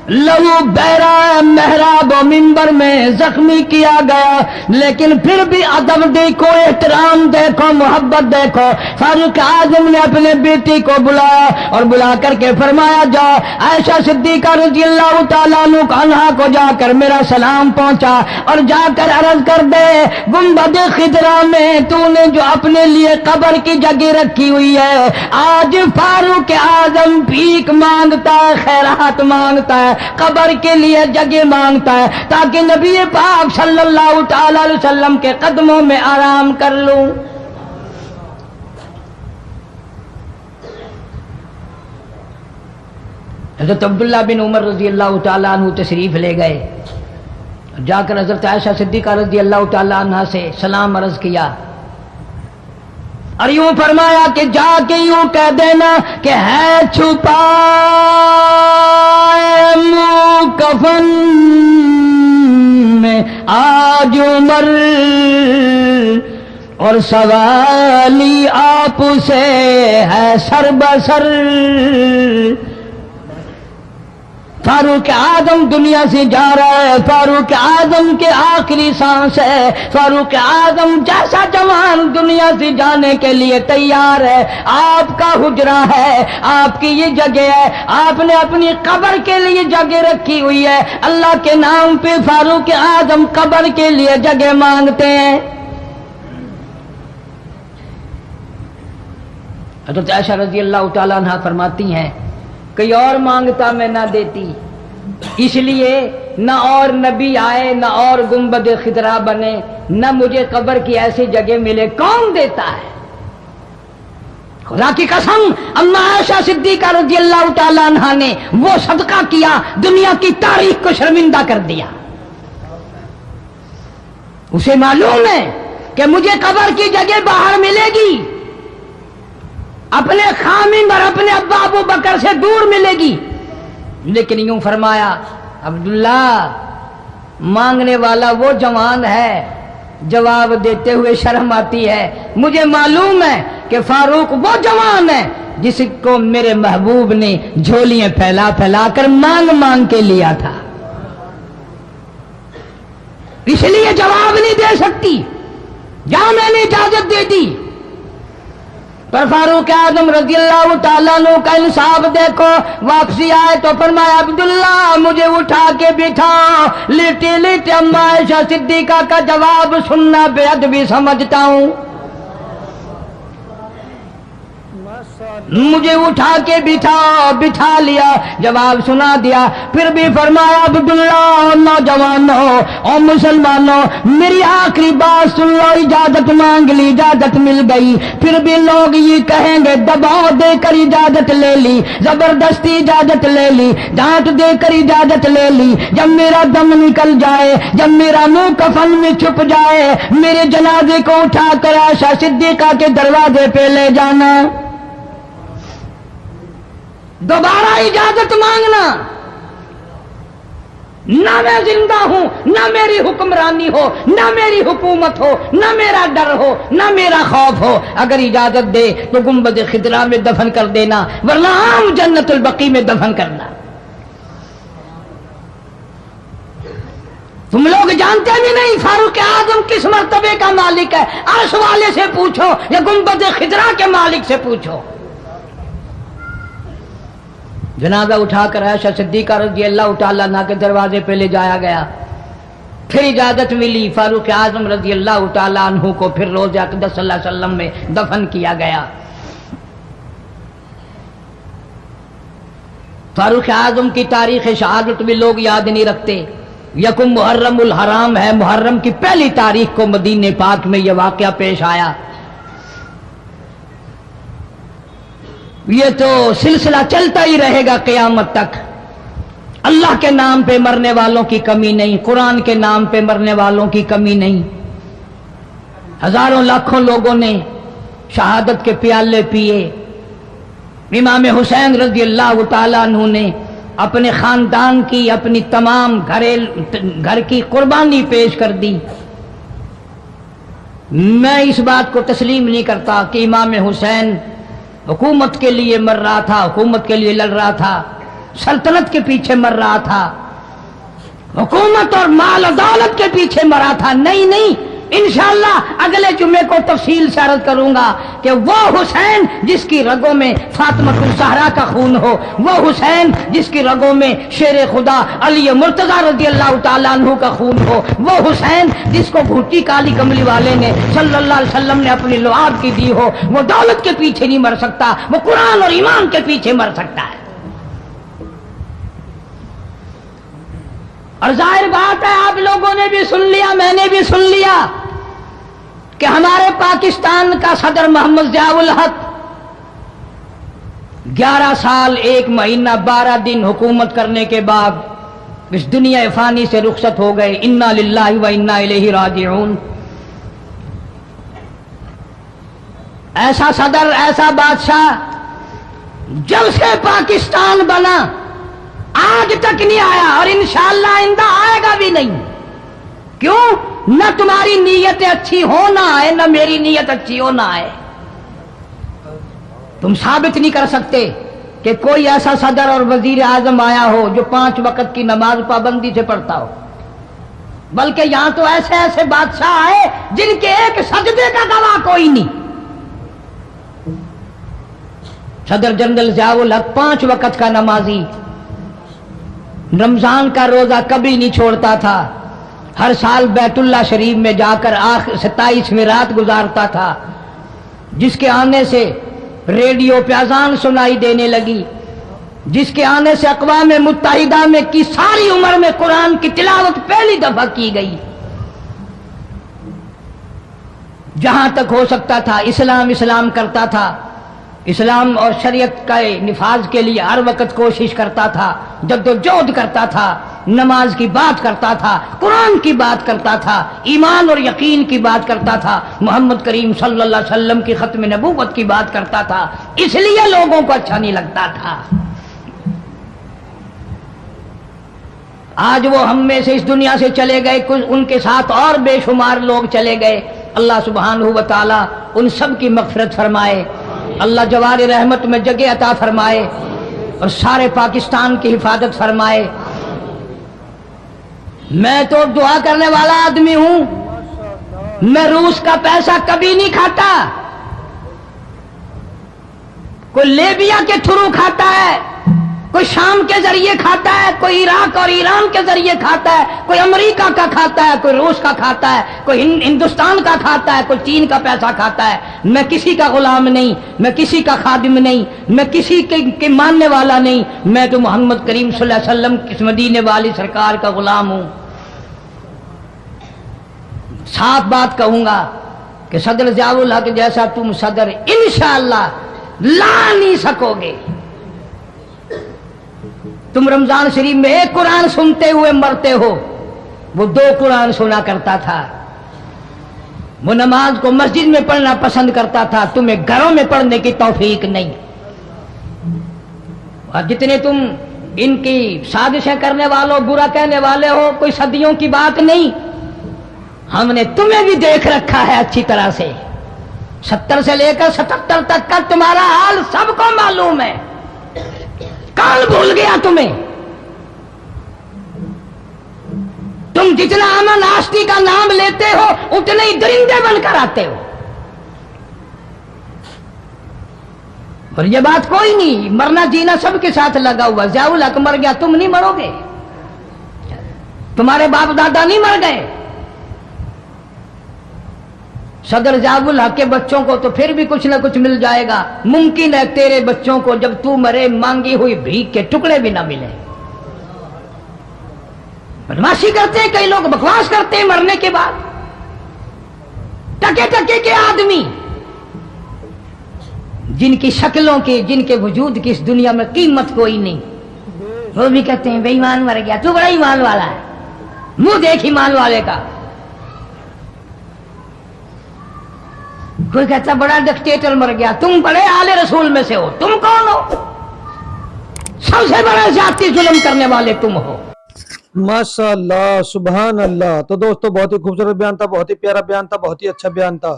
لہو بہرا محراب و منبر میں زخمی کیا گیا، لیکن پھر بھی ادب دیکھو، احترام دیکھو، محبت دیکھو. فاروق اعظم نے اپنے بیٹی کو بلایا اور بلا کر کے فرمایا، جاؤ عائشہ صدیقہ رضی اللہ تعالیٰ عنہا کو جا کر میرا سلام پہنچا اور جا کر عرض کر دے، گنبد خضرا میں تو نے جو اپنے لیے قبر کی جگہ رکھی ہوئی ہے، آج فاروق اعظم بھیک مانگتا ہے، خیرات مانگتا ہے، قبر کے لیے جگہ مانگتا ہے تاکہ نبی پاک صلی اللہ تعالی علیہ وسلم کے قدموں میں آرام کر لوں. حضرت عبداللہ بن عمر رضی اللہ تعالیٰ عنہ تشریف لے گئے، جا کر حضرت عائشہ صدیقہ رضی اللہ تعالیٰ عنہ سے سلام عرض کیا اور یوں فرمایا کہ جا کے یوں کہہ دینا کہ ہے چھپا منہ کفن میں آج عمر، اور سوالی آپ سے ہے سر بسر. فاروق اعظم دنیا سے جا رہا ہے، فاروق اعظم کے آخری سانس ہے، فاروق اعظم جیسا جوان دنیا سے جانے کے لیے تیار ہے. آپ کا حجرہ ہے، آپ کی یہ جگہ ہے، آپ نے اپنی قبر کے لیے جگہ رکھی ہوئی ہے. اللہ کے نام پہ فاروق اعظم قبر کے لیے جگہ مانگتے ہیں. حضرت عائشہ رضی اللہ تعالیٰ عنہ فرماتی ہیں کوئی اور مانگتا میں نہ دیتی، اس لیے نہ اور نبی آئے، نہ اور گنبد خضرا بنے، نہ مجھے قبر کی ایسی جگہ ملے. کون دیتا ہے؟ خدا کی قسم، اما عائشہ صدیقہ رضی اللہ تعالیٰ عنہ نے وہ صدقہ کیا دنیا کی تاریخ کو شرمندہ کر دیا. اسے معلوم ہے کہ مجھے قبر کی جگہ باہر ملے گی، اپنے خامن اور اپنے ابا ابو بکر سے دور ملے گی. لیکن یوں فرمایا، عبداللہ مانگنے والا وہ جوان ہے، جواب دیتے ہوئے شرم آتی ہے. مجھے معلوم ہے کہ فاروق وہ جوان ہے جس کو میرے محبوب نے جھولیاں پھیلا پھیلا کر مانگ مانگ کے لیا تھا، اس لیے جواب نہیں دے سکتی. جہاں میں نے اجازت دے دی، پر فاروق اعظم رضی اللہ تعالیٰ عنہ کا انصاف دیکھو. واپسی آئے تو فرمایا، عبداللہ مجھے اٹھا کے بٹھاؤ. لیٹے لیٹے اما عائشہ صدیقہ کا جواب سننا بے ادبی سمجھتا ہوں. مجھے اٹھا کے بٹھا لیا، جواب سنا دیا. پھر بھی فرمایا، عبداللہ نوجوانوں اور مسلمانوں میری آخری بات سن لو. اجازت مانگ لی، اجازت مل گئی. پھر بھی لوگ یہ کہیں گے دباؤ دے کر اجازت لے لی، زبردستی اجازت لے لی، ڈانٹ دے کر اجازت لے لی. جب میرا دم نکل جائے، جب میرا منہ کفن میں چھپ جائے، میرے جنازے کو اٹھا کر عائشہ صدیقہ کے دروازے پہ لے جانا. دوبارہ اجازت مانگنا نہ میں زندہ ہوں، نہ میری حکمرانی ہو، نہ میری حکومت ہو، نہ میرا ڈر ہو، نہ میرا خوف ہو، اگر اجازت دے تو گنبد خضرا میں دفن کر دینا، ورنہ عام جنت البقیع میں دفن کرنا۔ تم لوگ جانتے بھی نہیں فاروق اعظم کس مرتبے کا مالک ہے، عرش والے سے پوچھو یا گنبد خضرا کے مالک سے پوچھو۔ جنازہ اٹھا کر عائشہ صدیقہ رضی اللہ تعالیٰ عنہ کے دروازے پہ لے جایا گیا، پھر اجازت ملی، فاروق اعظم رضی اللہ تعالیٰ عنہ کو پھر روضہ اقدس صلی اللہ علیہ وسلم میں دفن کیا گیا۔ فاروق اعظم کی تاریخ شہادت بھی لوگ یاد نہیں رکھتے۔ یکم محرم الحرام ہے، محرم کی پہلی تاریخ کو مدینہ پاک میں یہ واقعہ پیش آیا۔ یہ تو سلسلہ چلتا ہی رہے گا قیامت تک۔ اللہ کے نام پہ مرنے والوں کی کمی نہیں، قرآن کے نام پہ مرنے والوں کی کمی نہیں۔ ہزاروں لاکھوں لوگوں نے شہادت کے پیالے پیے۔ امام حسین رضی اللہ تعالیٰ عنہ نے اپنے خاندان کی، اپنی تمام گھر کی قربانی پیش کر دی۔ میں اس بات کو تسلیم نہیں کرتا کہ امام حسین حکومت کے لیے مر رہا تھا، حکومت کے لیے لڑ رہا تھا، سلطنت کے پیچھے مر رہا تھا، حکومت اور مال و دولت کے پیچھے مرا تھا۔ نہیں نہیں، انشاءاللہ اگلے جمعے کو تفصیل سے عرض کروں گا کہ وہ حسین جس کی رگوں میں فاطمہ الزہرا کا خون ہو، وہ حسین جس کی رگوں میں شیر خدا علی مرتضیٰ رضی اللہ تعالیٰ عنہ کا خون ہو، وہ حسین جس کو گھوٹی کالی کملی والے نے صلی اللہ علیہ وسلم نے اپنی لعاب کی دی ہو، وہ دولت کے پیچھے نہیں مر سکتا، وہ قرآن اور ایمان کے پیچھے مر سکتا ہے۔ اور ظاہر بات ہے آپ لوگوں نے بھی سن لیا، میں نے بھی سن لیا کہ ہمارے پاکستان کا صدر محمد ضیاء الحق 11 سال 1 مہینہ 12 دن حکومت کرنے کے بعد اس دنیا فانی سے رخصت ہو گئے۔ انا للہ و انا الیہ راجعون۔ ایسا صدر، ایسا بادشاہ جب سے پاکستان بنا آج تک نہیں آیا، اور انشاءاللہ آئندہ آئے گا بھی نہیں۔ کیوں؟ نہ تمہاری نیتیں اچھی ہو نہ آئے، نہ میری نیت اچھی ہو نہ آئے۔ تم ثابت نہیں کر سکتے کہ کوئی ایسا صدر اور وزیر اعظم آیا ہو جو 5 وقت کی نماز پابندی سے پڑھتا ہو، بلکہ یہاں تو ایسے ایسے بادشاہ آئے جن کے ایک سجدے کا گواہ کوئی نہیں۔ صدر جنرل ضیاء الحق 5 وقت کا نمازی، رمضان کا روزہ کبھی نہیں چھوڑتا تھا، ہر سال بیت اللہ شریف میں جا کر 27ویں رات گزارتا تھا، جس کے آنے سے ریڈیو پہ اذان سنائی دینے لگی، جس کے آنے سے اقوام متحدہ میں کی ساری عمر میں قرآن کی تلاوت پہلی دفعہ کی گئی۔ جہاں تک ہو سکتا تھا اسلام کرتا تھا، اسلام اور شریعت کا نفاذ کے لیے ہر وقت کوشش کرتا تھا، جدوجہد کرتا تھا، نماز کی بات کرتا تھا، قرآن کی بات کرتا تھا، ایمان اور یقین کی بات کرتا تھا، محمد کریم صلی اللہ علیہ وسلم کی ختم نبوت کی بات کرتا تھا، اس لیے لوگوں کو اچھا نہیں لگتا تھا۔ آج وہ ہم میں سے اس دنیا سے چلے گئے، کچھ ان کے ساتھ اور بے شمار لوگ چلے گئے، اللہ سبحانہ و تعالی ان سب کی مغفرت فرمائے، اللہ جوار رحمت میں جگہ عطا فرمائے اور سارے پاکستان کی حفاظت فرمائے۔ میں تو دعا کرنے والا آدمی ہوں، میں روس کا پیسہ کبھی نہیں کھاتا، کوئی لیبیا کے تھرو کھاتا ہے، کوئی شام کے ذریعے کھاتا ہے، کوئی عراق اور ایران کے ذریعے کھاتا ہے، کوئی امریکہ کا کھاتا ہے، کوئی روس کا کھاتا ہے، کوئی ہندوستان کا کھاتا ہے، کوئی چین کا پیسہ کھاتا ہے۔ میں کسی کا غلام نہیں، میں کسی کا خادم نہیں، میں کسی کے ماننے والا نہیں، میں تو محمد کریم صلی اللہ علیہ وسلم اس مدینے والی سرکار کا غلام ہوں۔ صاف بات کہوں گا کہ صدر ضیاء الحق جیسا تم صدر انشاءاللہ لا نہیں سکو گے۔ تم رمضان شریف میں 1 قرآن سنتے ہوئے مرتے ہو، وہ 2 قرآن سنا کرتا تھا، وہ نماز کو مسجد میں پڑھنا پسند کرتا تھا، تمہیں گھروں میں پڑھنے کی توفیق نہیں۔ اور جتنے تم ان کی سازشیں کرنے والوں، برا کہنے والے ہو، کوئی صدیوں کی بات نہیں، ہم نے تمہیں بھی دیکھ رکھا ہے اچھی طرح سے، 70 سے لے کر 77 تک کا تمہارا حال سب کو معلوم ہے، کون بھول گیا تمہیں؟ تم جتنا امن آشتی کا نام لیتے ہو اتنے ہی درندے بن کر آتے ہو، اور یہ بات کوئی نہیں، مرنا جینا سب کے ساتھ لگا ہوا، ضیاء الحق مر گیا، تم نہیں مرو گے، تمہارے باپ دادا نہیں مر گئے، صدر ضیاء الحق کے بچوں کو تو پھر بھی کچھ نہ کچھ مل جائے گا، ممکن ہے تیرے بچوں کو جب تو مرے مانگی ہوئی بھیک کے ٹکڑے بھی نہ ملے۔ بدماشی کرتے ہیں کئی لوگ، بکواس کرتے ہیں مرنے کے بعد، ٹکے ٹکے کے آدمی جن کی شکلوں کی، جن کے وجود کی اس دنیا میں قیمت کوئی نہیں، وہ بھی کہتے ہیں بے ایمان مر گیا، تو بڑا ایمان والا ہے، منہ دیکھ ایمان والے کا۔ کوئی کہتا بڑا ڈکٹیٹر مر گیا، تم بڑے آل رسول میں سے ہو، تم کون ہو؟ سب سے بڑا ذاتی ظلم کرنے والے تم ہو۔ ماشاء اللہ، سبحان اللہ۔ تو دوستو بہت ہی خوبصورت بیان تھا، بہت ہی پیارا بیان تھا، بہت ہی اچھا بیان تھا۔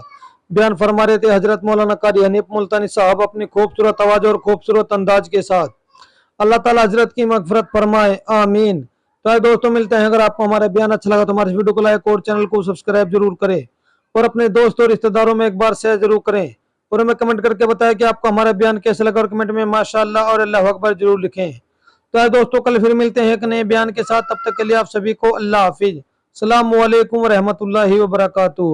بیان فرما رہے تھے حضرت مولانا قاری حنیف ملتانی صاحب اپنی خوبصورت آواز اور خوبصورت انداز کے ساتھ۔ اللہ تعالیٰ حضرت کی مغفرت فرمائے، آمین۔ تو دوستو ملتے ہیں، اگر آپ کو ہمارا بیان اچھا لگا تو ہمارے ویڈیو کو لائک اور چینل کو سبسکرائب ضرور کریں، اور اپنے دوستوں اور رشتہ داروں میں ایک بار شیئر ضرور کریں، اور ہمیں کمنٹ کر کے بتائیں کہ آپ کو ہمارا بیان کیسے لگا، اور کمنٹ میں ماشاءاللہ اور اللہ اکبر ضرور لکھیں۔ تو دوستو کل پھر ملتے ہیں ایک نئے بیان کے ساتھ، تب تک کے لیے آپ سبھی کو اللہ حافظ، السلام علیکم ورحمۃ اللہ وبرکاتہ۔